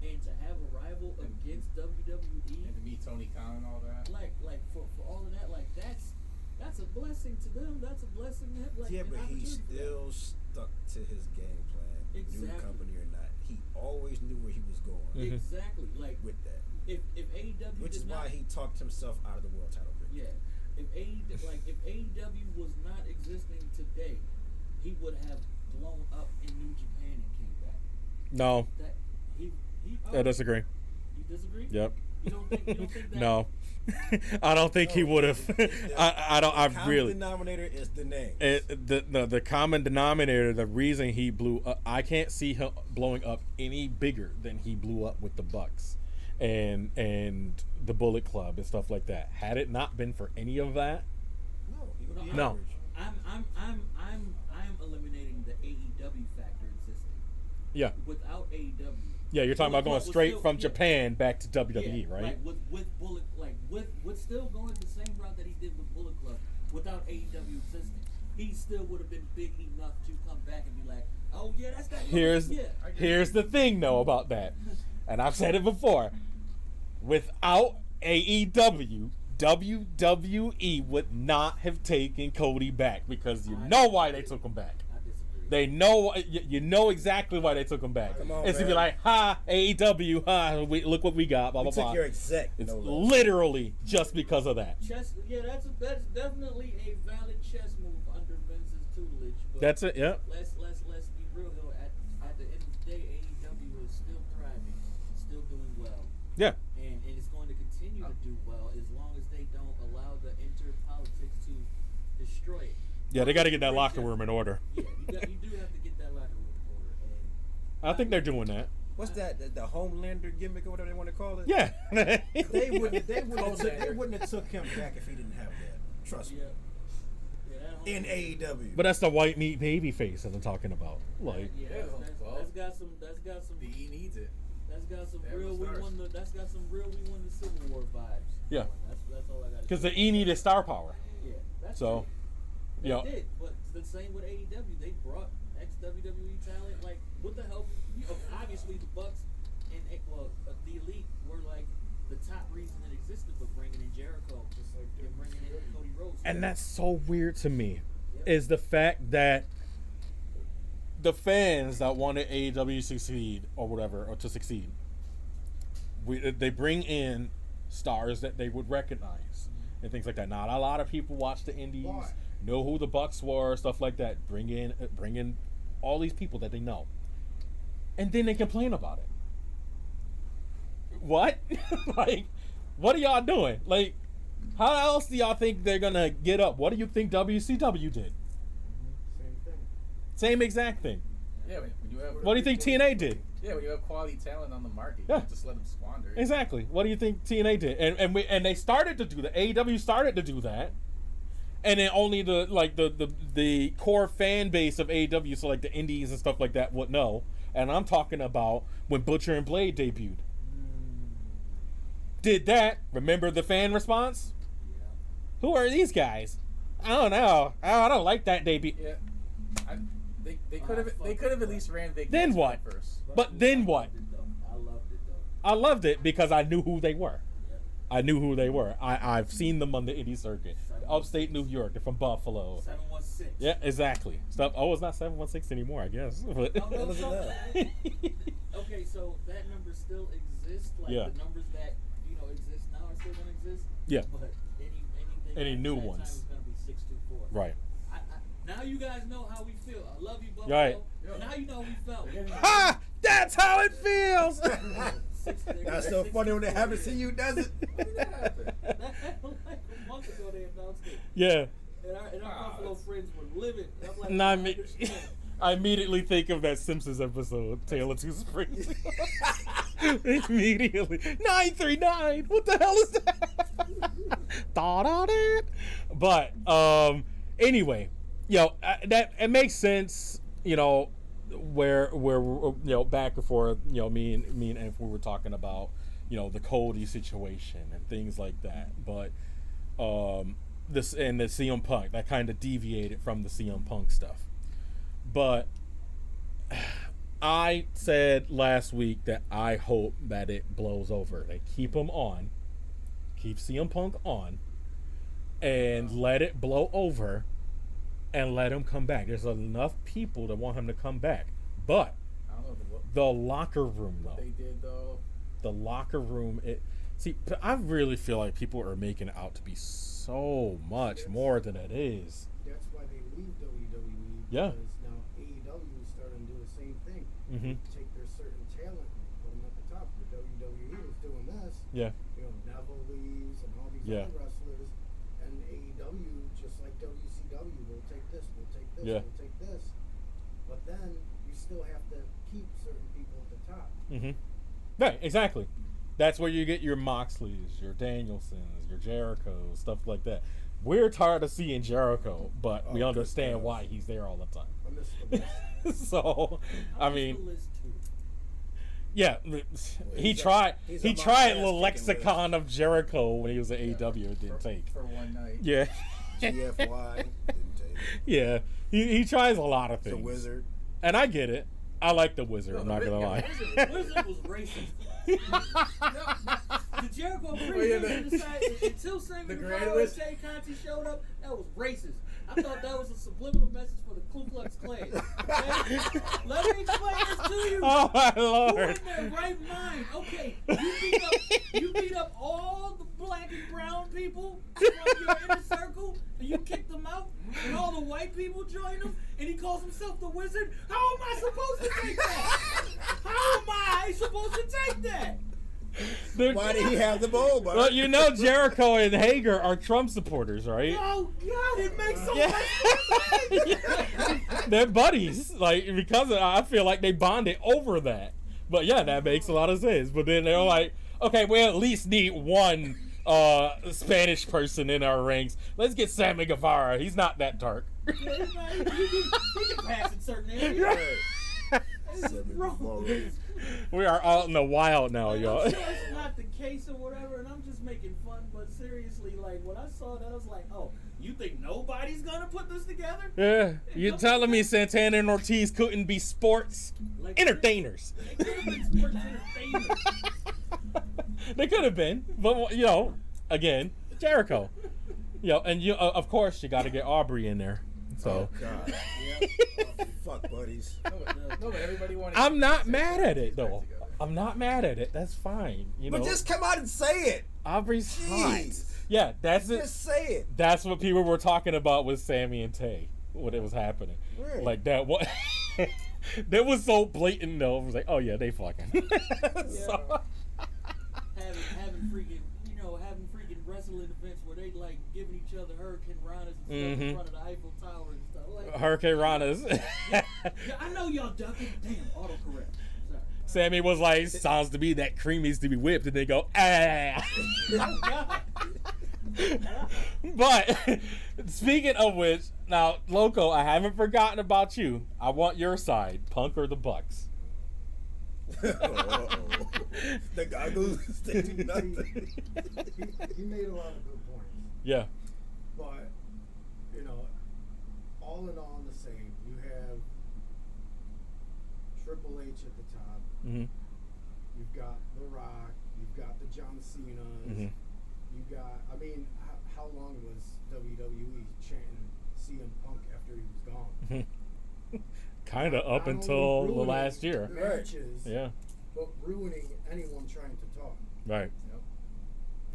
and to have a rival against WWE. And to meet Tony Khan and all that. Like for all of that, like that's a blessing to them. That's a blessing to him. Like, Yeah, an but he opportunity. still stuck to his game plan. New Exactly. company or not. He always knew where he was going Exactly. Like with that. if AEW Which is did why not, he talked himself out of the world title picture. yeah, if AEW was not existing today, he would have blown up in New Japan and came back. No. That he I disagree. You disagree? Yep. You don't think that? No. I don't think he would have. I don't. I Common really. denominator is the name. The common denominator, the reason he blew up, I can't see him blowing up any bigger than he blew up with the Bucks and the Bullet Club and stuff like that. Had it not been for any of that, No, he would be No. average. I'm eliminating the AEW factor existing. yeah, Without AEW. yeah, you're talking about going Bullet Club was straight still- from yeah. Japan back to WWE, Yeah, right? Like with Bullet, like with still going the same route that he did with Bullet Club, without AEW existing, he still would have been big enough to come back and be like, oh yeah, that's that. Here's the thing though about that, and I've said it before. Without AEW, WWE would not have taken Cody back because you know why they took him back. I disagree. They know you know exactly why they took him back. Come on, It's to be man. like, ha, AEW, ha, look what we got, blah We blah took blah. your exec. It's no less. literally just because of that. Chess, yeah, that's definitely a valid chess move under Vince's tutelage. But That's it. Yeah. Let's be real though. At the end of the day, AEW is still thriving, still doing well. Yeah. And it's going to continue to do well as long as they don't allow the politics to destroy it. Yeah, they got to get that locker room in order. Yeah, you do have to get that locker room in order. And I think they're doing that. What's that? The Homelander gimmick or whatever they want to call it? Yeah. They wouldn't have took him back if he didn't have that. Trust me. yeah, that In AEW. But that's the white meat baby face that I'm talking about. Like, yeah, that's got some. The E needs it. That's got some They have real. the stars. We won the Civil War vibes. Yeah. That's all I got. because the E needed star power. Yeah, that's So, true. They you know, did, but it's the same with AEW. They brought ex-WWE talent. Like, what the hell? Obviously, the Bucks and the Elite were like the top reason it existed, but bringing in Jericho, just like they're bringing in Cody Rhodes. and that's so weird to me, Yep. is the fact that the fans that wanted AEW to succeed or whatever, or to succeed, they bring in stars that they would recognize and things like that. Not a lot of people watch the indies, Why? know who the Bucks were, stuff like that. Bring in all these people that they know, and then they complain about it. What? Like, what are y'all doing? Like, how else do y'all think they're gonna get up? What do you think WCW did? Same thing. Same exact thing. Yeah, when you have. What do you think TNA did? Yeah, when you have quality talent on the market, Yeah. you just let them squander it. Exactly. What do you think TNA did? And they started to do that. AEW started to do that, and then only the core fan base of AEW, so like the indies and stuff like that, would know. And I'm talking about when Butcher and Blade debuted. Did that? Remember the fan response? Yeah. Who are these guys? I don't know. I don't like that debut. Yeah. They could have at least ran Vic. Then what? First. But then what? I loved it though. I loved it because I knew who they were. Yep. I knew who they were. I've seen them on the indie circuit. Upstate New York. They're from Buffalo. 716. Yeah, exactly. Stuff. Oh, it's not 716 anymore, I guess. But Oh, no, What is so, it okay, so that number still exists. Like Yeah. the numbers that exist now are still gonna exist. Yeah. But anything Any after new that ones. time is gonna be 624. Right. Now you guys know how we feel. I love you, Buffalo. Right. Now you know how we felt. Ha! That's how it feels. That's so funny when it happens to you, does it? When did that happen? That happened like a month ago. They announced it, Yeah. and our Buffalo friends were livid. I'm like, Nah, I me- understand. I immediately think of that Simpsons episode, Tale of Two Springs. Immediately. 939! What the hell is that? Thought on it? But, anyway, that it makes sense, where back before, me and Anf were talking about, the Cody situation and things like that. But, this and the CM Punk, that kind of deviated from the CM Punk stuff. But I said last week that I hope that it blows over. They keep him on, keep CM Punk on, and let it blow over, and let him come back. There's enough people that want him to come back. But I don't know the locker room, though. they did though. The locker room. I really feel like people are making it out to be so much more than it is. That's why they leave WWE. Yeah. Because now AEW is starting to do the same thing. Mm-hmm. Take their certain talent and put them at the top. The WWE was doing this. Yeah. Neville leaves and all these Yeah. other wrestlers. And AEW, just like WCW, will take this, we'll take this, Yeah. we'll take this. But then you still have to keep certain people at the top. Mm-hmm. Right, exactly. That's where you get your Moxleys, your Danielsons, your Jerichos, stuff like that. We're tired of seeing Jericho, but we Oh, understand good why he's there all the time. I miss the best. So, I missed mean, the list too. yeah, he he's a- tried. he's He a tried the mock-ass lexicon of Jericho when he was at AEW. It didn't for, take. for one night. Yeah, GFY didn't take. yeah. He tries a lot of The things. Wizard. And I get it. I like the Wizard. I'm not gonna lie. Wizard was racist. The Jericho pre decided until Sammy The Guevara Grand and Wizard. Tay Conti showed up, that was racist. I thought that was a subliminal message for the Ku Klux Klan. Okay? Let me explain this to you. Oh my Who lord! in their right mind? Okay, you beat up all the black and brown people from your inner circle, and you kick them out, and all the white people join him, and he calls himself the Wizard. How am I supposed to take that? How am I supposed to take that? Why did he have the bowl, bud? Well, Jericho and Hager are Trump supporters, right? Oh God, it makes so much sense. They're buddies, because I feel like they bonded over that. But yeah, that makes a lot of sense. But then they're like, okay, we at least need one Spanish person in our ranks. Let's get Sammy Guevara. He's not that dark. He can pass in certain areas. It's wrong. We are out in the wild now, I'm y'all. sure it's not the case or whatever, and I'm just making fun. But seriously, when I saw that, I was like, "Oh, you think nobody's gonna put this together?" Yeah, you're telling me Santana and Ortiz couldn't be sports entertainers? They could have been sports entertainers. They could have been, but again, Jericho. And of course, you got to get Aubrey in there. So Oh, God. Oh, fuck, buddies. No, but everybody wanted. I'm not to mad at it back though. together. I'm not mad at it. That's fine. But just come out and say it. Aubrey's hot. Jeez. Yeah, that's it. Just say it. That's what people were talking about with Sammy and Tay when it was happening. Right. Like that. What? That was so blatant though. It was like, oh yeah, they fucking. So- having freaking wrestling events where they like giving each other hurricane ranas and stuff Mhm. in front of the Eiffel Tower and stuff. Like, Hurricane Ranas. yeah, I know y'all ducking. Damn, autocorrect. Sorry. Sammy was like, sounds to me that cream needs to be whipped, and they go, ah. Oh God. But Speaking of which, now Loco, I haven't forgotten about you. I want your side, Punk or the Bucks. The goggles, they do nothing. He made a lot of good points. Yeah. But, you know, all in all, the same. You have Triple H at the top. Mm-hmm. You've got The Rock. You've got the John Cena's. Mm-hmm. You got, I mean, how long was WWE chanting CM Punk after he was gone? Kind of up Not only until the ruining last year. Matches, Yeah. but ruining anyone trying to talk. Right.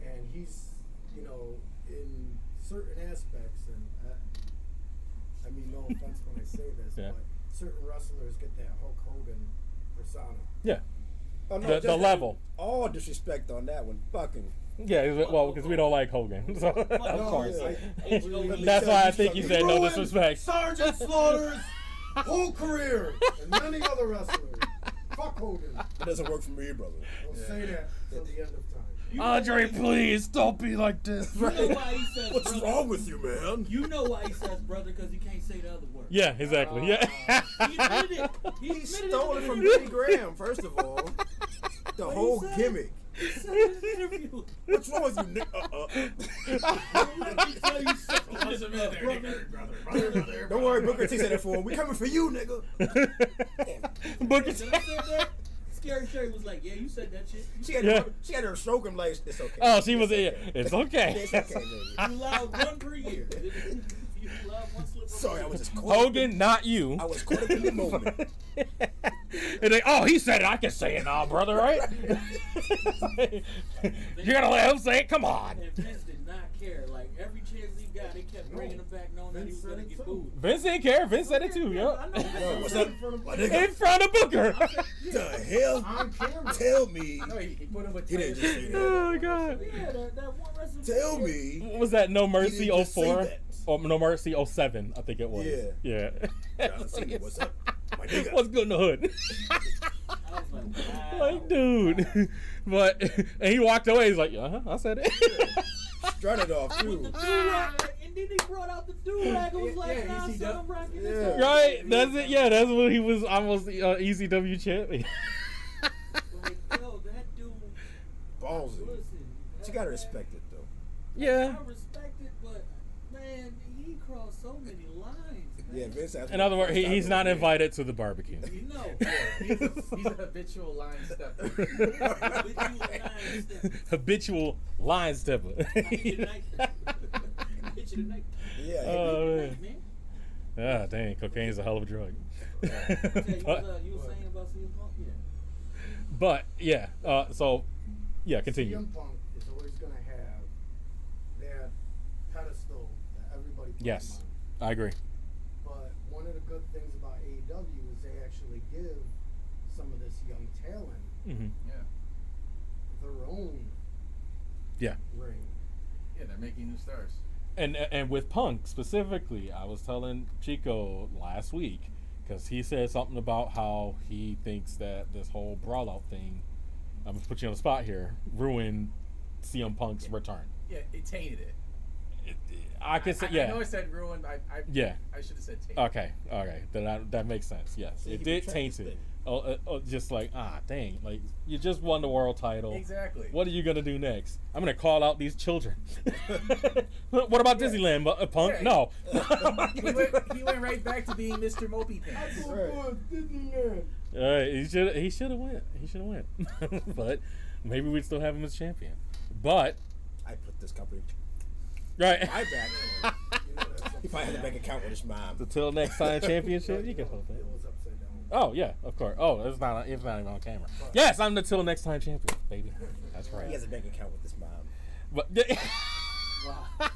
And he's, you know, in certain aspects, and I mean, no offense when I say this, Yeah. but certain wrestlers get that Hulk Hogan persona. Yeah. Oh, no, The just level. All disrespect on that one. Fucking. Yeah, well, because we don't like Hogan. So, of No, course. I- That's why I think you said no ruined disrespect. Sergeant Slaughter's whole career and many other wrestlers. Fuck Hogan. It doesn't work for me, brother. Don't say that till the end of time. Andre, please don't be like this. You know why he says What's brother? wrong with you, man? You know why he says brother, because he can't say the other word. Yeah, exactly. Yeah. He admitted it. He admitted stole it in from the Billy Graham, first of all. The What whole he said? gimmick. He said it in the interview. What's wrong with you, Nick? Let me tell you something. Don't worry, Booker T said that for him. We coming for you, nigga. Booker Did I say that? Scary Sherry was like, yeah, you said that shit. She had her stroke him like, it's okay. Oh, she was. Yeah, it's okay. It's okay, baby. You allowed one per year. You allowed one slip. Sorry, I was just caught up Hogan, not you. I was caught up in the moment. And they, oh, he said it. I can say it now, brother, right? You're gonna let him say it? Come on. And Vince did not care. Like, every chance he got, they kept bringing him back knowing that he was going to get booed. Vince didn't care. Vince said it too. I Yep. know. Yo, what's up? My In nigga, front of Booker. the hell? On camera. Tell me. No, he put him with He didn't just say that. Oh God. Yeah, that one wrestler. Tell me. What was that? No Mercy didn't just say 04? that. Or No Mercy 07, I think it was. Yeah. Yeah. John Cena, what's up? My nigga. What's good in the hood? I was like, wow. Like, dude. But, and he walked away. He's like, I said it. Strutted off, With the too. do-rag, and then he brought out the do-rag and was like, Yeah, nah, ECW. son, I'm rocking Yeah. this. Right? That's it. Yeah, that's when he was almost ECW champion. Like, yo, that dude, Ballsy. listen. But you gotta respect it, though. Yeah. I respect it, but, man, he crossed so many lines, man. Yeah, Vince asked me In other words, the first he's time not over invited to the barbecue. You know. He's a habitual line stepper. With you and I and stuff. Habitual line stepper. I hit you tonight. I hit you tonight. Yeah, Oh, man. Man. Ah, dang, cocaine's a hell of a drug. Tell you, you were saying about CM Punk? Yeah. But yeah, so yeah, continue. CM Punk is always going to have that pedestal that everybody puts Yes, him I agree. on. But one of the good things about AEW is they actually give some of this young talent Hmm. Yeah. their own Yeah, ring. Yeah, they're making new stars. and with Punk specifically, I was telling Chico last week because he said something about how he thinks that this whole brawl out thing, I'm gonna put you on the spot here, ruined CM Punk's return. Yeah, it tainted it. I could say, I yeah. know I said ruined. Yeah. I should have said tainted. Okay. Then that makes sense. Yes, Yeah, it he did betrayed taint this it. thing. Just like dang, like you just won the world title. Exactly. What are you gonna do next? I'm gonna call out these children. What about Disneyland, Punk? Yeah. No. He went right back to being Mr. Mopey Pants. Disneyland. All right, he should have went. But maybe we'd still have him as champion. But I put this company right. right back. He probably had a bank account with his mom. Until next time championship, you can hold It it. was upside down. Oh yeah, of course. Oh, it's not even on camera. Yes, I'm the till next time champion, baby. That's He right. has a bank account with his mom. But Wow. Oh,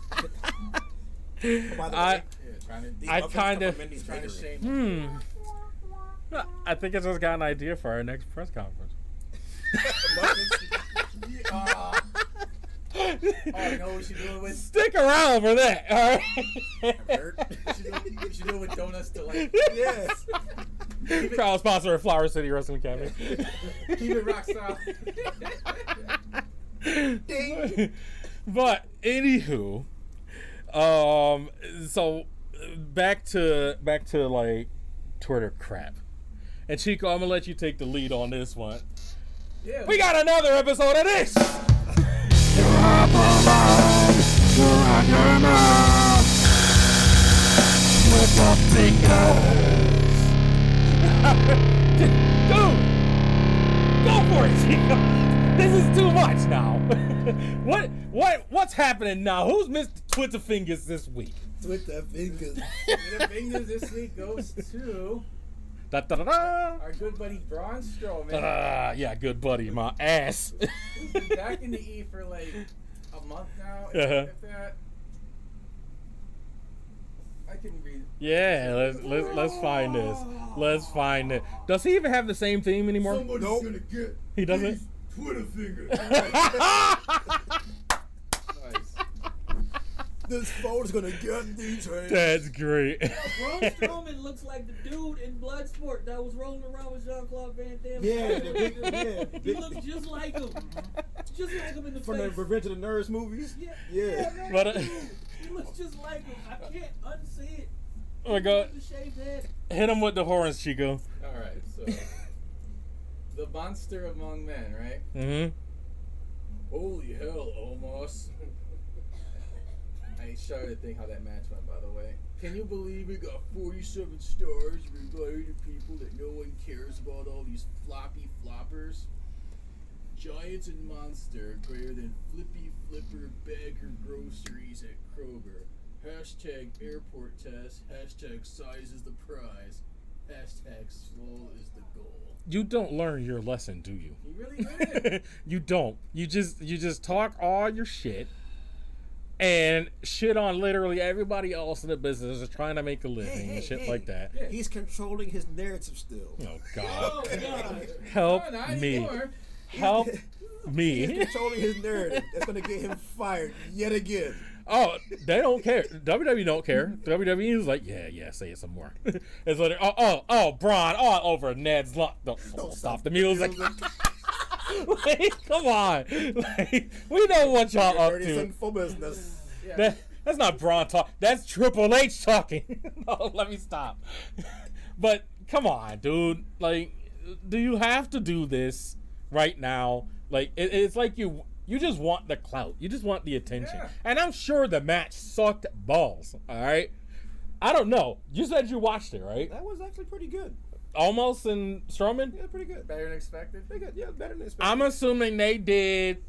by the I- way, Yeah, trying to. these I muffins come kinda- from Mindy's Trying to Bakery. shame. I think I just got an idea for our next press conference. Oh, you know what we should do it with? Stick around for that. All right. We should do it with donuts to like Yes. Proud sponsor of Flower City Wrestling Academy. keep it rock style. But anywho, So back to like Twitter crap. And Chico, I'm gonna let you take the lead on this one. Yeah. We got another episode of this. Dude, go for it, Chico. This is too much now. What's happening now? Who's missed Twitter fingers this week? Twitter fingers. The fingers this week goes to Da, da, da, da. our good buddy Braun Strowman. Yeah, good buddy, my ass. Who's been back in the E for like a month now. If that, I can read. Yeah, let's find this. Let's find it. Does he even have the same theme anymore? Somebody's gonna get He doesn't? these Twitter fingers. Nice. This phone's gonna get these hands. That's great. Braun Strowman looks like the dude in Bloodsport that was rolling around with Jean-Claude Van Damme. Yeah, the big, yeah. He looks just like him. Just like him in the From the face. Revenge of the Nerds movies. Yeah, man. But, He looks just like him. I can't unsee it. Oh my God. The shaved head. Hit him with the horns, Chico. All right, so the monster among men, right? Mm-hmm. Holy hell, Omos. I ain't sure to think how that match went, by the way. Can you believe we got 47 stars regarding to people that no one cares about, all these floppy floppers? Giants and Monster greater than Flippy Flipper Bagger Groceries at Kroger. Hashtag airport test. Hashtag size is the prize. Hashtag swole is the goal. You don't learn your lesson, do you? He really did. You don't. You just talk all your shit and shit on literally everybody else in the business is trying to make a living and shit like that. Yeah. He's controlling his narrative still. Oh God. Oh, God. Help No, not me. anymore. Help He's me. controlling his narrative. That's gonna get him fired yet again. Oh, they don't care. WWE don't care. WWE is like, yeah, say it some more. It's like, oh, Braun, all over Ned's luck. Don't stop the music. Like, come on. Like, we know what y'all up to. Sinful business. Yeah. That's not Braun talk. That's Triple H talking. No, let me stop. But come on, dude. Like, do you have to do this right now? Like, it's like you just want the clout. You just want the attention. Yeah. And I'm sure the match sucked balls. All right. I don't know. You said you watched it, right? That was actually pretty good. Almost and Strowman. Yeah, pretty good. Better than expected. Pretty good. Yeah, better than expected. I'm assuming they did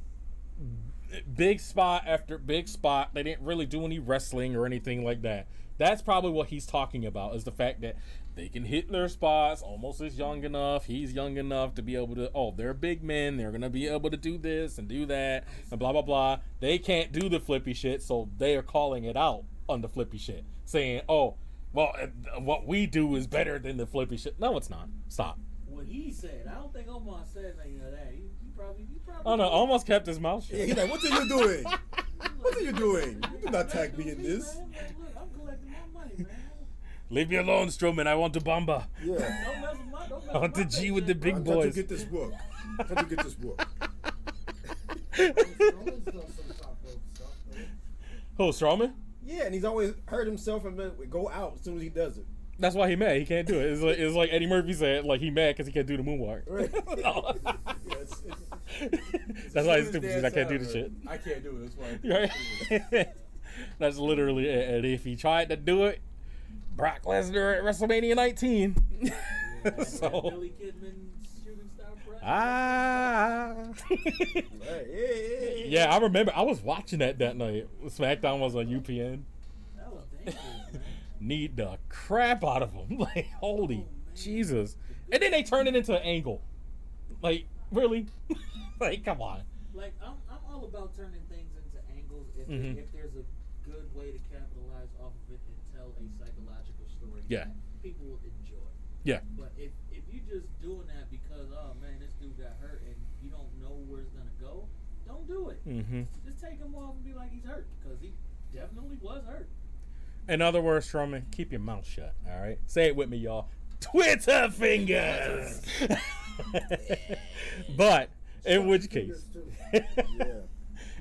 big spot after big spot. They didn't really do any wrestling or anything like that. That's probably what he's talking about, is the fact that they can hit their spots. Almost is young enough. He's young enough to be able to, they're big men. They're going to be able to do this and do that and blah, blah, blah. They can't do the flippy shit, so they are calling it out on the flippy shit. Saying, what we do is better than the flippy shit. No, it's not. Stop. What he said. I don't think Omar said any of that. He probably. Oh, no, almost kept his mouth shut. Yeah, he's like, what are you doing? What are you doing? You do not tag me in this. Man, look, I'm collecting my money, man. Leave me alone, Strowman. I want to Bamba. Yeah. Don't mess with my. Don't mess I want the with my G with the paycheck, big I'm bro. trying to boys. get this book. I'm trying to get this book. Strowman's done some top rope stuff, though. Who, Strowman? Yeah, and he's always hurt himself and then go out as soon as he does it. That's why he mad. He can't do it. It's like Eddie Murphy said, like he mad because he can't do the moonwalk. Right. No. Yeah, That's why he's stupid. Because I can't do the shit. I can't do it. That's why. Right? That's literally it. And if he tried to do it, Brock Lesnar at WrestleMania 19. So Billy Kidman shooting star press. Right. yeah, I remember. I was watching that night. SmackDown was on UPN. That was dangerous, man. Need the crap out of him. Like, holy Jesus. And then they turned it into an angle. Like, really? Like, come on. Like I'm all about turning things into angles if Mhm. if there's a good way to capitalize off of it and tell a psychological story Yeah. that people will enjoy. Yeah. But if you just doing that because this dude got hurt and you don't know where it's gonna go, don't do it. Mm-hmm. Just take him off and be like he's hurt because he definitely was hurt. In other words, Strowman, keep your mouth shut, all right? Say it with me, y'all. Twitter fingers! But, in which case... Yeah.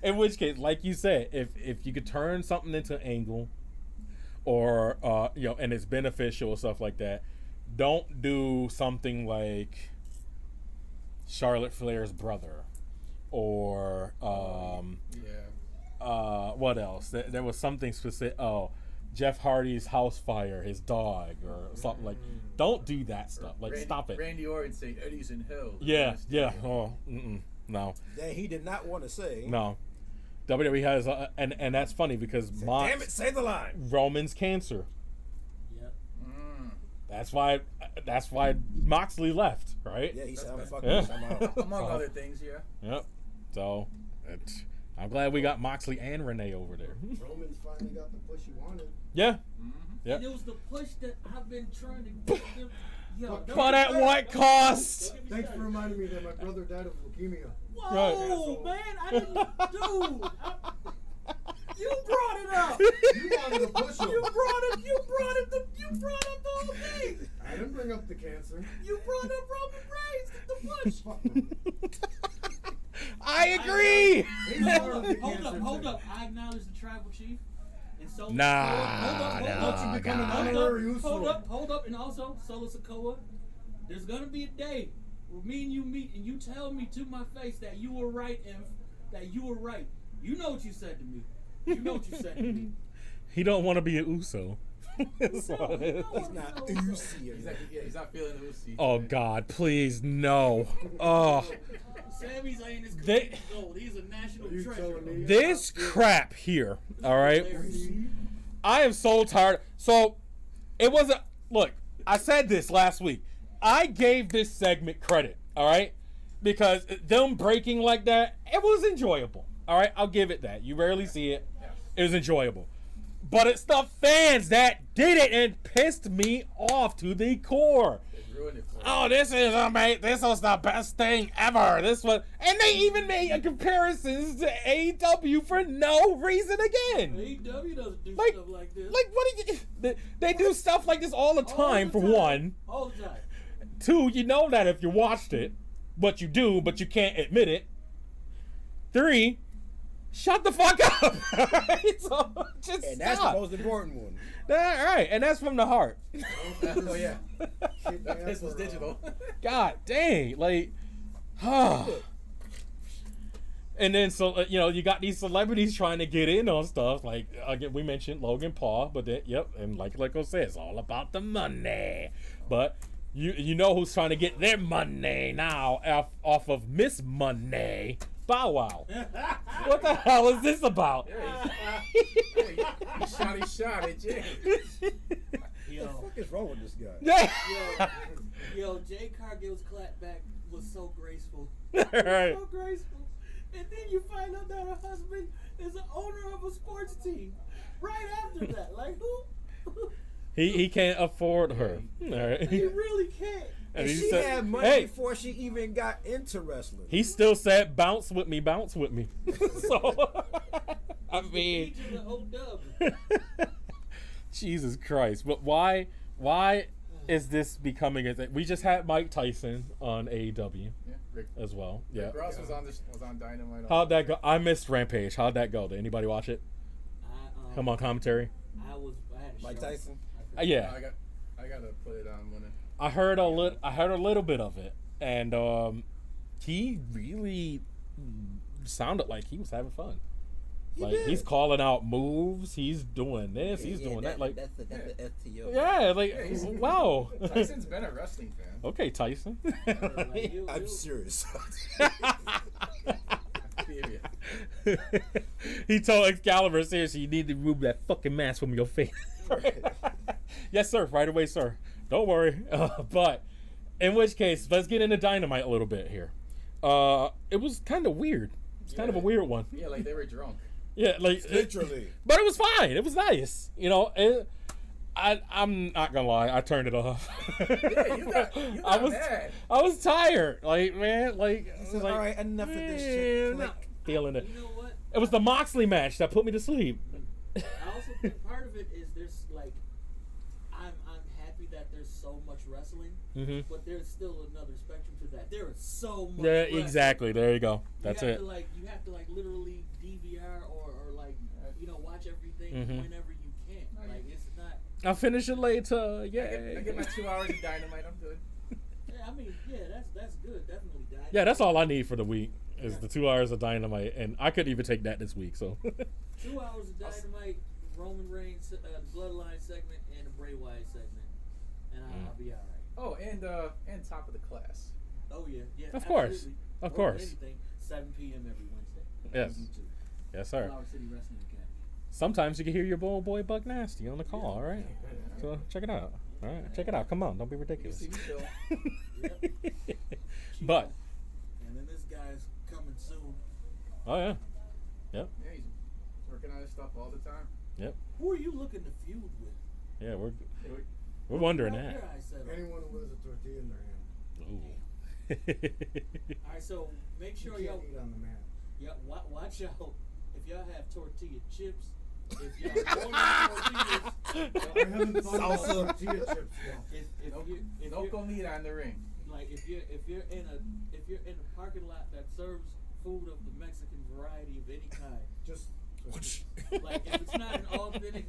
In which case, like you said, if you could turn something into an angle, or and it's beneficial or stuff like that, don't do something like Charlotte Flair's brother, or what else? There was something specific. Oh, Jeff Hardy's house fire, his dog, or something like. Don't do that stuff. Like, stop it. Randy Orton saying Eddie's in hell. Yeah. Oh, no. That he did not want to say. No. WWE has, and that's funny because Damn it, say the line. Roman's cancer. Yep. That's why Moxley left, right? Yeah, he said, I'm fucking Yeah. this, I'm out. Among other things, yeah. Yep. So, I'm glad we got Moxley and Renee over there. Roman's finally got the push he wanted. Yeah. And it was the push that I've been trying to get them. Yo, But at what cost? Thanks for reminding me that my brother died of leukemia. Whoa, man! I didn't do. You brought it up. You wanted to push him. You brought it. You brought up the whole thing. I didn't bring up the cancer. You brought up Roman Reigns. The push. I agree. Hold up. I acknowledge the tribal chief. And so Nah, hold up, and also Solo Sikoa. There's gonna be a day where me and you meet, and you tell me to my face that you were right, and that you were right. You know what you said to me. You know what you said to me. He don't want to be an Uso. He's not Uzi. He's not feeling Uzi. Oh God, please no. Oh, Sami Zayn is gold. He's a national treasure. this crap here. All right, I am so tired. So it was a look. I said this last week. I gave this segment credit. All right, because them breaking like that, it was enjoyable. All right, I'll give it that. You rarely see it. It was enjoyable. But it's the fans that did it and pissed me off to the core. Oh, this is amazing. This was the best thing ever. This was, and they even made comparisons to AEW for no reason again. AEW doesn't do Like- stuff like this. Like, what do you? They do stuff like this all the time. For one, All the time. two, you know that if you watched it, but you do, but you can't admit it. Three, shut the fuck up. Right? So just And that's stop. the most important one. All right, and that's from the heart. Oh yeah. This was digital. God dang, like, and then so you got these celebrities trying to get in on stuff like again we mentioned Logan Paul, but then and like I said, it's all about the money. But you know who's trying to get their money now off of Miss Money, Bow Wow. What the hell is this about? Hey, shot it, Jay. What the fuck is wrong with this guy? Yeah. Yo, Jay Cargill's clapback was so graceful. Right. So graceful. And then you find out that her husband is the owner of a sports team. Right after that. Like, who? He can't afford her. All right. He really can't. And he she said, had money hey, before she even got into wrestling. he still said, bounce with me. So, I mean, He to the O-dub. Jesus Christ. But why is this becoming a thing? We just had Mike Tyson on AEW Yeah, Rick as well. Yeah. Ross was on Dynamite. How'd that go? I missed Rampage. How'd that go? Did anybody watch it? Come on, commentary. I had a Mike show. Tyson? Yeah. I gotta put it on when it. I heard a little bit of it, and he really sounded like he was having fun. He's calling out moves. He's doing this. He's doing that. Like, that's the FTO. yeah, like, Yeah, wow. Tyson's been a wrestling fan. Okay, Tyson. I'm serious. He told Excalibur, seriously, you need to remove that fucking mask from your face. Yes, sir. Right away, sir. Don't worry. But in which case, let's get into Dynamite a little bit here. It was kind of weird. It's kind of a weird one. Yeah, like they were drunk. Yeah, like Literally. but it was fine. It was nice. I'm not gonna lie. I turned it off. Yeah, you got mad. I was tired. Like, man, like, I was like, all right, enough of this man, shit. not feeling it. You know what? It was the Moxley match that put me to sleep. I also think part of it is there's like I'm happy that there's so much wrestling. Mhm. but there's still another spectrum to that. There is so much. Yeah, wrestling. exactly. There you go. That's you it. have To, like, you have to like literally DVR or like watch everything Mhm. whenever you can. Like it's not. I'll finish it later. I Yay. get my 2 hours of Dynamite. I'm good. Yeah, I mean, yeah, that's good. Definitely. Yeah, that's all I need for the week is the 2 hours of Dynamite, and I could even take that this week. So 2 hours of Dynamite, Roman Reigns, Bloodline segment, and a Bray Wyatt segment, and I'll be all right. Oh, and top of the class. Oh yeah, yeah. Of course. absolutely. Of More than course. anything, 7 p.m. every Wednesday. Yes. YouTube. yes, sir. Flower City Wrestling Academy. Sometimes you can hear your boy Buck Nasty on the call. All right, so check it out. All right, check it out. Come on, don't be You ridiculous. see me still. But And then this guy's coming soon. oh yeah, Yeah, he's working on his stuff all the time. Who are you looking to feud with? yeah, we're wondering Your that. eyes set up. Anyone who has a tortilla in their hand, Ooh. All right, so make you sure can't y'all, eat on the mat. watch out. If y'all have tortilla chips, if y'all don't have tortillas, I haven't thought about Salsa. tortilla chips yet. if Loco you're, meat on the ring. like if you're in a parking lot that serves food of the Mexican variety of any kind, Just like if it's not an authentic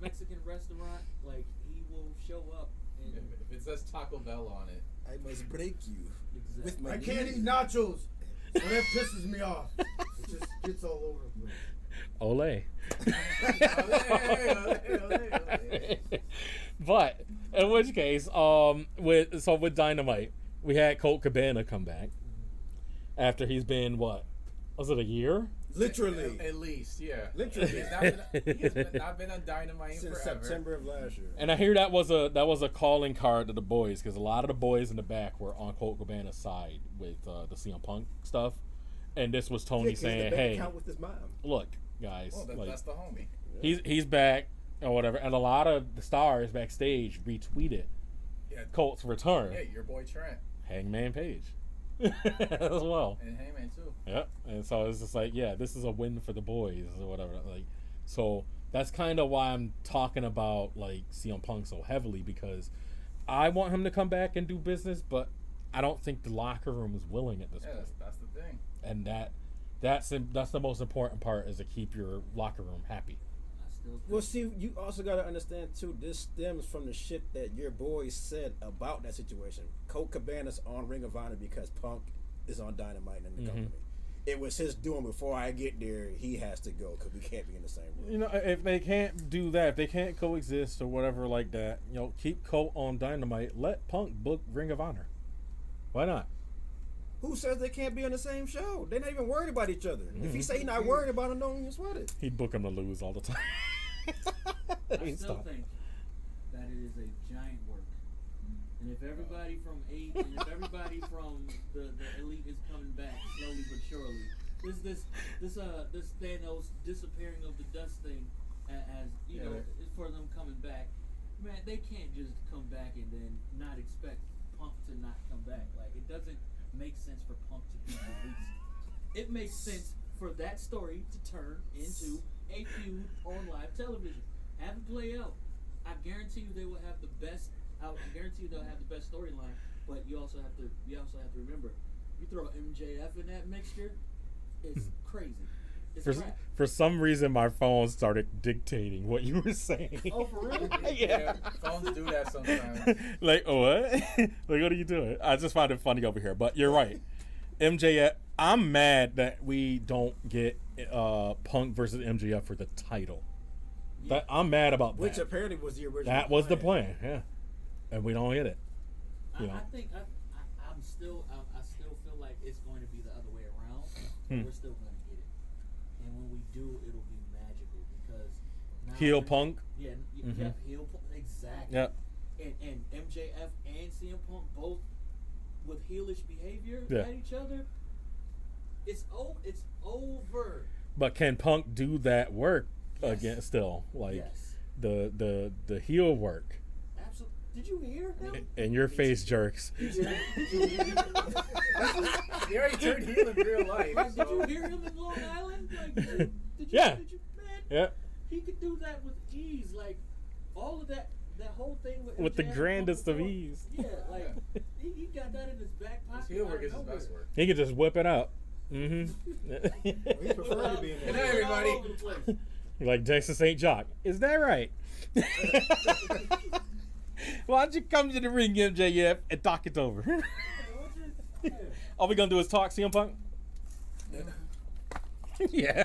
Mexican restaurant, like he will show up and If it says Taco Bell on it. I must break you with my I can't knees. eat nachos, so that pisses me off. It just gets all over the place. Ole. Ole. But in which case, with Dynamite, we had Colt Cabana come back after he's been what? Was it a year? Literally. At least, yeah. Literally. He has not been on Dynamite Since forever. September of last year. And I hear that was a calling card to the boys because a lot of the boys in the back were on Colt Cabana's side with the CM Punk stuff, and this was Tony Yeah, 'cause the saying, bank "Hey, account with his mom. look, guys, Oh, like that's the homie. he's back or whatever." And a lot of the stars backstage retweeted Yeah, Colt's return. yeah, your boy Trent Hangman Page as well. and Heyman too. Yep. And so it's just like, yeah, this is a win for the boys or whatever. Like, so that's kind of why I'm talking about like CM Punk so heavily because I want him to come back and do business, but I don't think the locker room is willing at this Yeah, point. that's the thing. And that's the most important part is to keep your locker room happy. I still think Well, see, you also got to understand, too, this stems from the shit that your boys said about that situation. Colt Cabana's on Ring of Honor because Punk is on Dynamite in the company. It was his doing before I get there. He has to go because we can't be in the same room. You know, if they can't do that, if they can't coexist or whatever like that, you know, keep Colt on Dynamite. Let Punk book Ring of Honor. Why not? Who says they can't be on the same show? They're not even worried about each other. If he say he's not worried about him, don't even sweat it. He'd book him to lose all the time. I He'd still stop. think that it is a giant work. And if everybody from the elite is coming back slowly but surely, this Thanos disappearing of the dust thing as you know for them coming back, man, they can't just come back and then not expect Punk to not come back. Like it doesn't make sense for Punk to be released. It makes sense for that story to turn into a feud on live television. Have it play out. I guarantee you they will have the best. I guarantee you they'll have the best storyline. But you also have to remember, you throw MJF in that mixture, it's crazy. It's crap. For some reason, my phone started dictating what you were saying. Oh, for real? Yeah. Phones do that sometimes. Like, what? Like, what are you doing? I just find it funny over here. But you're right. MJF, I'm mad that we don't get Punk versus MJF for the title. Yeah. That I'm mad about that. Which apparently was the original That was the plan, yeah. And we don't get it. You know. I think I still feel like it's going to be the other way around. Hmm. We're still going to get it, and when we do, it'll be magical because now Heel Punk. Yeah, Mhm. yeah, heel Punk, exactly. Yep. And MJF and CM Punk both with heelish behavior Yeah. at each other. It's over. But can Punk do that work Yes. again still? Like Yes, the heel work. absolutely. Did you hear him? And your face jerks. He already turned heel in real life. Like, did you So. hear him in Long Island? Like, did you, Yeah. Did you, man? Yeah. He could do that with ease. Like all of that whole thing With the MJF grandest of before. ease. Yeah, like he got that in his back pocket. His heel out work of is his nowhere. best work. He could just whip it out. Mm-hmm. He preferred to be in Good there. night, everybody. All over the place. Like Jason St. Jock. Is that right? Why don't you come to the ring, MJF, and talk it over? All we gonna do is talk CM Punk? Yeah.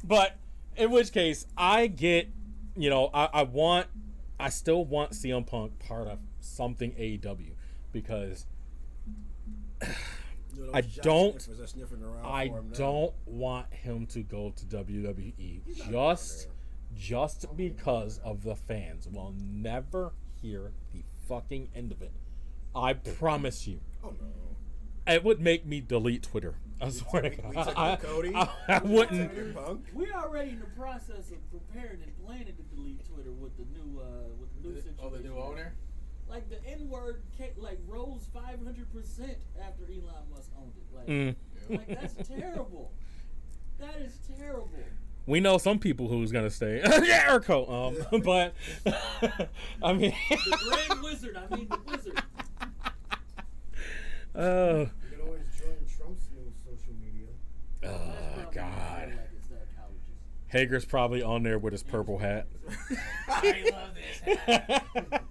But in which case, I get, I still want CM Punk part of something AEW because I don't want him to go to WWE just because of the fans. We'll never hear the fucking end of it. I promise you. Oh no. It would make me delete Twitter. I swear to We God. took Cody. I wouldn't. We took Punk. We're already in the process of preparing and planning to delete Twitter with the new situation. Oh, the new owner? Like the N-word, like rose 500% after Elon Musk owned it. Like that's terrible. That is terrible. We know some people who's gonna stay. Jericho. But I mean, The Grand Wizard. I mean the Wizard. You can always join Trump's new social media. That's probably God. like it's that colleges. Hager's probably on there with his purple hat. I love this hat.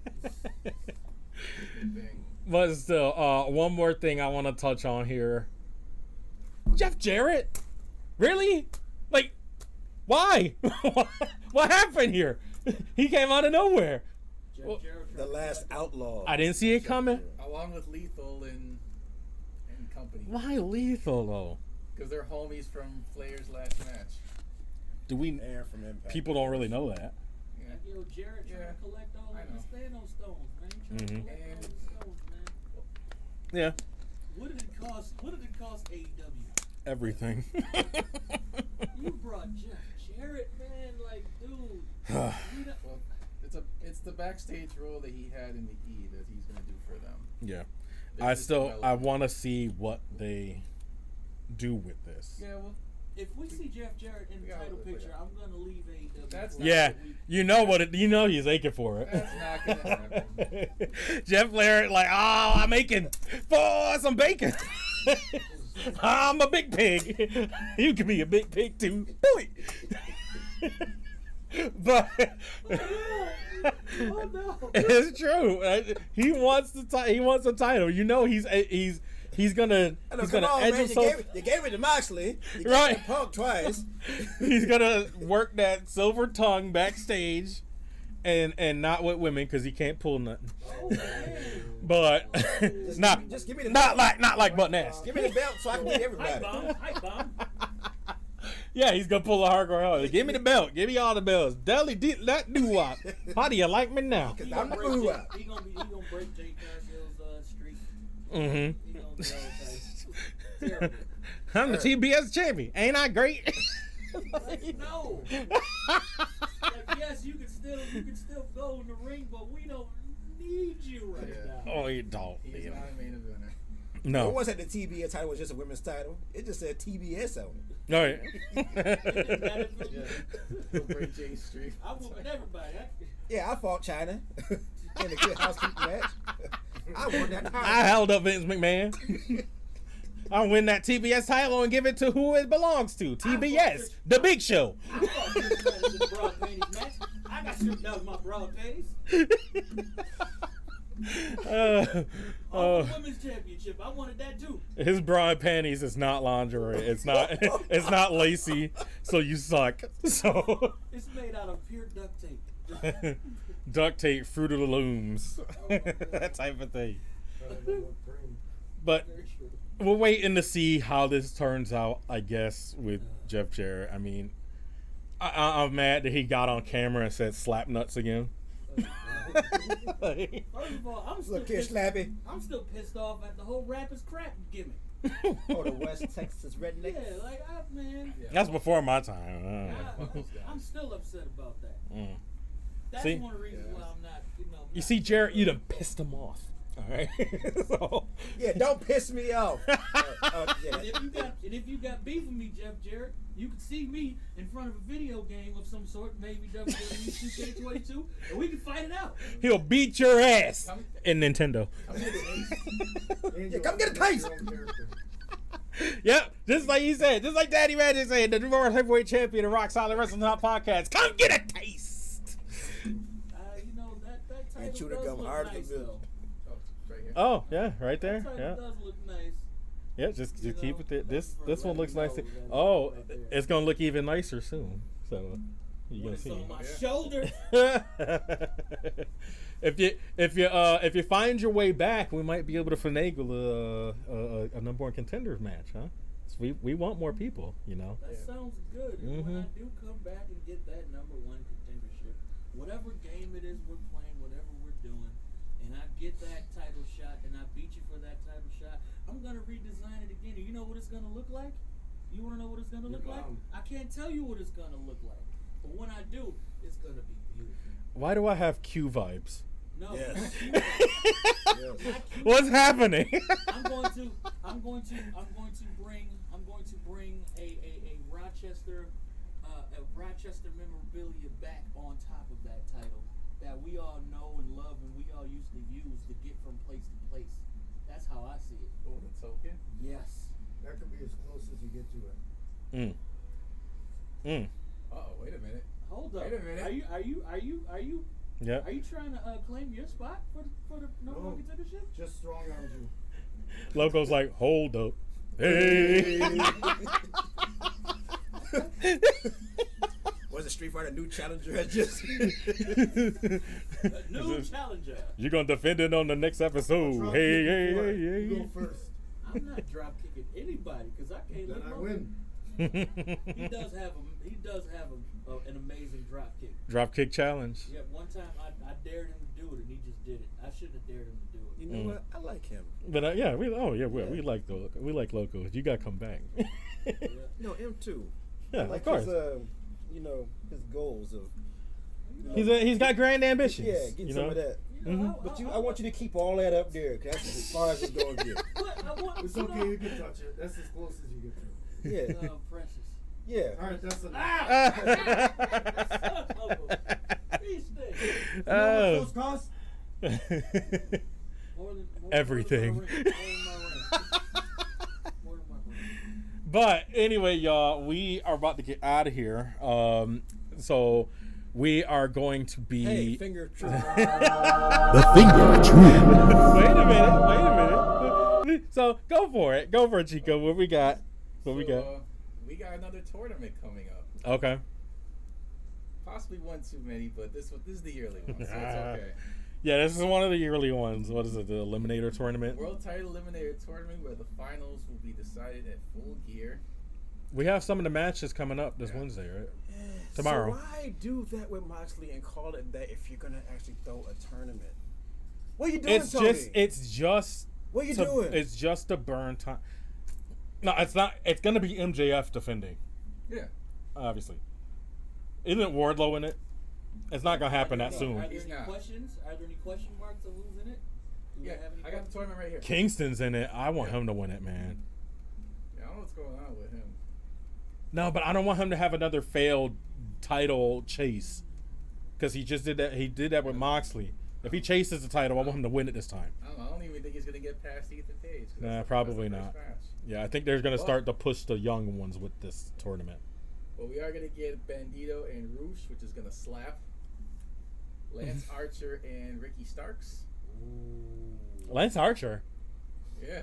But still, one more thing I want to touch on here. Jeff Jarrett? Really? Like, why? What happened here? He came out of nowhere. Jeff Jarrett The last outlaw. I didn't see it coming. Along with Lethal and company. Why Lethal, though? Because they're homies from Flair's last match. Do we... Air from Impact. People don't really know that. Yeah. Like, yo, Jarrett trying to collect all I of know. his Thanos stones, man. He trying to collect all his stones, man. Yeah. What did it cost? What did it cost AEW? Everything. You brought Jeff Jarrett, man. Like, dude. Well, it's the backstage role that he had in the E that he's gonna do for them. Yeah. They're I just still... I developing. want to see what they do with this. Yeah, well, If we see Jeff Jarrett in the Yeah, title look picture, at I'm gonna leave AEW. That's for not- Yeah, a week. you know what it. You know he's aching for it. that's not gonna happen. Jeff Flair, like, oh, I'm aching for some bacon. I'm a big pig. You can be a big pig too. Do it. But Oh no! it's true. He wants the he wants the title. You know he's gonna Come gonna on, edge man. himself. You gave it to Moxley. You gave Right. it to Punk twice. He's gonna work that silver tongue backstage, and not with women because he can't pull nothing. Oh, man. But Just give me the not belt. like butt nasty. Give me the belt so I can beat Hype everybody. bomb! Hype bomb! Yeah, he's gonna pull a hardcore hard. Give me the belt. Give me all the belts. Deli did that do wop. How do you like me now? He I'm gonna the break boo Jay- out. he gonna break Jay Cargill's streak. Mm-hmm. He gonna go terrible. I'm the TBS champion. Ain't I great? No. Like, yes, you can still go in the ring, but we don't need you right Yeah. now. Oh, you don't. He's not a main eventer. It No. wasn't the TBS title, it was just a women's title. It just said TBS on it. All right. Yeah. He'll break Jay's streak. I whooping everybody. Yeah, I fought China in a good housekeeping match. I won that I title. held up Vince McMahon. I'll win that TBS title and give it to who it belongs to. TBS, the Big Show. I fought Chris Evans in the broad panties match. I got stripped down with my broad panties. Oh, the women's championship. I wanted that too. His broad panties is not lingerie. It's not. It's not lacy. So you suck. So It's made out of pure duct tape. duct tape, Fruit of the Looms, that type of thing. But Very true. we're waiting to see how this turns out, I guess, with Jeff Jarrett. I mean, I'm mad that he got on camera and said slap nuts again. Like, First of all, I'm still Look here, pissed. Slappy. I'm still pissed off at the whole rap is crap gimmick. Oh, the West Texas redneck. Yeah, like man, that's before my time. I'm still upset about that. Mm. That's See? one of the reasons why I'm not, You see, Jarrett, you done pissed him off. All right. So, Yeah, Don't piss me off. Yeah, And if you got beef with me, Jarrett, you can see me in front of a video game of some sort, maybe WWE 2K22, and we can fight it out. He'll beat your ass in Nintendo. Come get a taste. Yep, just like you said, just like Daddy Magic said, the World Heavyweight Champion of ROC Solid Wrestling Talk Podcast. Come get a taste. That title And chew the does gum look hard as nice, a bitch. though. Right here. Oh, yeah, right there. That Yeah. title does look nice. Yeah, just You keep know, it there. This thanks for one looks letting nice. me know that Oh, right there. it's gonna look even nicer soon. So you When gonna it's see. on my shoulder. if you find your way back, we might be able to finagle a number one contenders match, huh? So we want more people, you know. That sounds good. And when I do come back and get that number one contendership, whatever game it is we're playing, whatever we're doing, and I get that title shot and I beat you for that title shot, I'm gonna redesign it again. And you know what it's gonna look like? You wanna know what it's gonna look like? I can't tell you what it's gonna look like. But when I do, it's gonna be beautiful. Why do I have Q vibes? No. Yes. not Q- What's happening? I'm going to bring a Rochester memorabilia back on top of that title that we all know and love and we all used to use to get from place to place. That's how I see it. Oh, the token? Yes. That could be as close as you get to it. Uh-oh, wait a minute. Hold up. Wait a minute. Yeah. Are you trying to claim your spot for the number one contendership? Just strong arms you. Loco's like, hold up. Hey. Was it Street Fighter new challenger? Just New challenger. You're gonna defend it on the next episode. Drop Hey, kick hey, before hey, you hey. go first. I'm not drop kicking anybody because I can't Then let I him win. He does have an amazing drop kick. Drop kick challenge. Yeah, one time I dared him to do it and he just did it. I shouldn't have dared him to do it. you know what? I like him. But we like Loco. You gotta come back. No, him too. Yeah, I like of course. his, his goals of. He's got grand ambitions. Yeah, get you some know? of that. But I want you to keep all that up there, 'cause that's as far as it's gonna get. It's okay, you can touch it. That's as close as you get to it. Yeah, Precious. yeah. Alright, that's enough. Oh. You know what those cost? Everything. More than my ring. But anyway, y'all, we are about to get out of here. So we are going to be. Hey, finger trip. The finger tree. Wait a minute. So go for it, Chico. What we got? We got another tournament coming up. Okay. Possibly one too many, but this is the yearly one, so it's okay. Yeah, this is one of the yearly ones. What is it? The Eliminator Tournament. World Title Eliminator Tournament, where the finals will be decided at Full Gear. We have some of the matches coming up this Wednesday, right? Tomorrow. So why do that with Moxley and call it that if you're gonna actually throw a tournament? What are you doing, Tony? It's just. What are you doing? It's just to burn time. No, it's not. It's gonna be MJF defending, Yeah. obviously. Isn't Wardlow in it? It's not gonna happen that soon. Are there He's any not. questions? Are there any question marks of who's in it? Do we Yeah, have any I got the tournament right here. Kingston's in it. I want him to win it, man. Yeah, I don't know what's going on with him. No, but I don't want him to have another failed title chase. Because he just did that. He did that with Moxley. If he chases the title, I want him to win it this time. I don't even think he's going to get past Ethan Page. 'Cause Nah, that's probably the not. first match. Yeah, I think they're going to start to push the young ones with this tournament. But we are going to get Bandito and Roosh, which is going to slap. Lance Archer and Ricky Starks. Lance Archer? Yeah.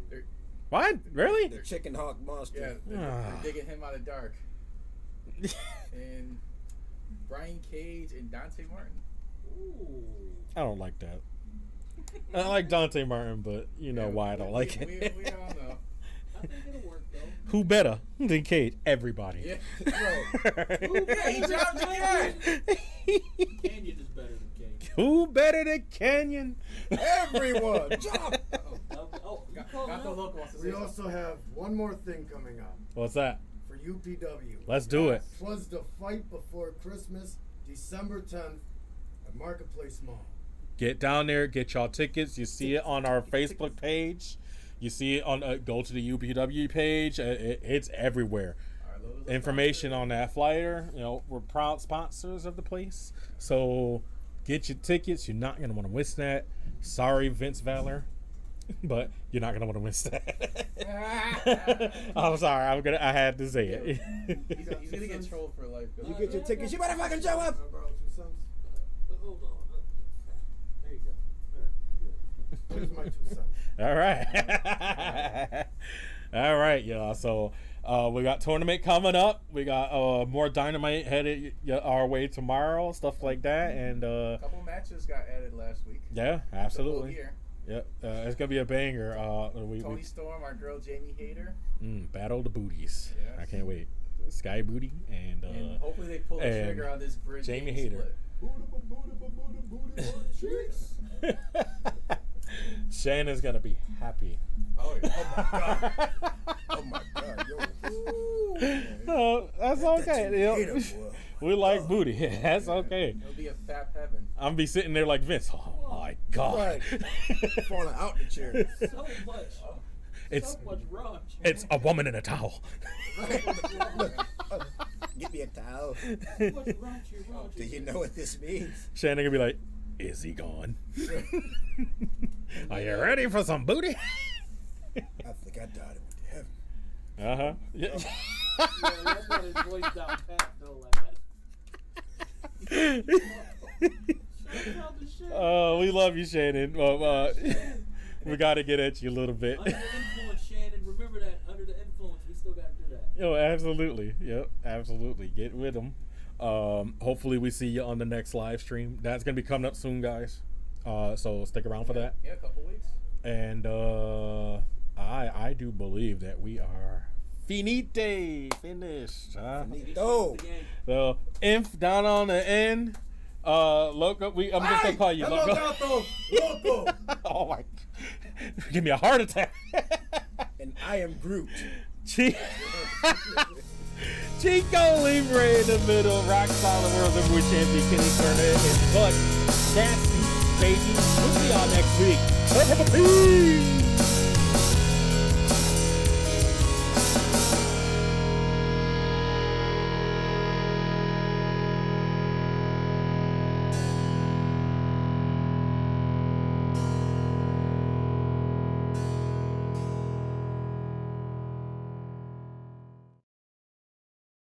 They're, What? Really? The chicken hawk yeah, monster. they're digging him out of dark. And Brian Cage and Dante Martin. Ooh. I don't like that. I like Dante Martin, but you know Yeah, why I don't like we it. all know. I think it'll work though. Who better than Cage? Everybody. Yeah. Who better he than dropped Canyon? again. Canyon is better than Cage. Who better than Canyon? Everyone, jump! You calling Gato out? Loco wants to say We something. also have one more thing coming up What's that? for UPW. Let's do it. Was the fight before Christmas, December 10th at Marketplace Mall. Get down there, get y'all tickets. You see it on our Facebook page. You see it on go to the UPW page. It's everywhere. Information on that flyer. You know, we're proud sponsors of the place. So get your tickets. You're not gonna want to miss that. Sorry, Vince Valor, but you're not gonna want to miss that. I'm sorry. I had to say it. He's gonna get trolled for life. You get your tickets. You better fucking show up. Hold on. There you go. Here's my 2 cents. All right. All right, y'all. So we got tournament coming up. We got more Dynamite headed our way tomorrow, stuff like that. And a couple matches got added last week. Yeah, absolutely. The whole year. Yep, it's gonna be a banger. Tony Storm, our girl Jamie Hayter. Battle the Booties. Yes. I can't wait. Sky Booty and hopefully they pull the trigger on this bridge. Jamie Hayter. Shannon's gonna be happy. Oh yeah. Oh my god. Oh, that's okay. Hater, We like booty. That's okay. It'll be a fat heaven. I'm be sitting there like Vince. Oh my god. Right. Falling out the chair. So much. It's So much raunchy. it's a woman in a towel. Get me a towel. So much raunchy. Do you know what this means? Shannon gonna be like, is he gone? Are you ready for some booty? I think I died and went to heaven. Uh-huh. Yeah. Yeah, that's got his voice down pat though, like that. Oh, we love you, Shannon. Well, we got to get at you a little bit. Under the influence, Shannon. Remember that. Under the influence, we still got to do that. Oh, absolutely. Yep, absolutely. Get with them. Hopefully we see you on the next live stream. That's going to be coming up soon, guys. So stick around for that. Yeah, a couple weeks. And I do believe that we are finished. Huh? Finito. So Inf down on the end. Loco. I'm just gonna call you Hello, Loco. Gato. Loco. Oh my! Give me a heart attack. And I am Groot. Chico Libre in the middle. ROC Solid World Heavyweight Champion Kenny Turner and Bud Nasty, baby. We'll see y'all next week. Peace.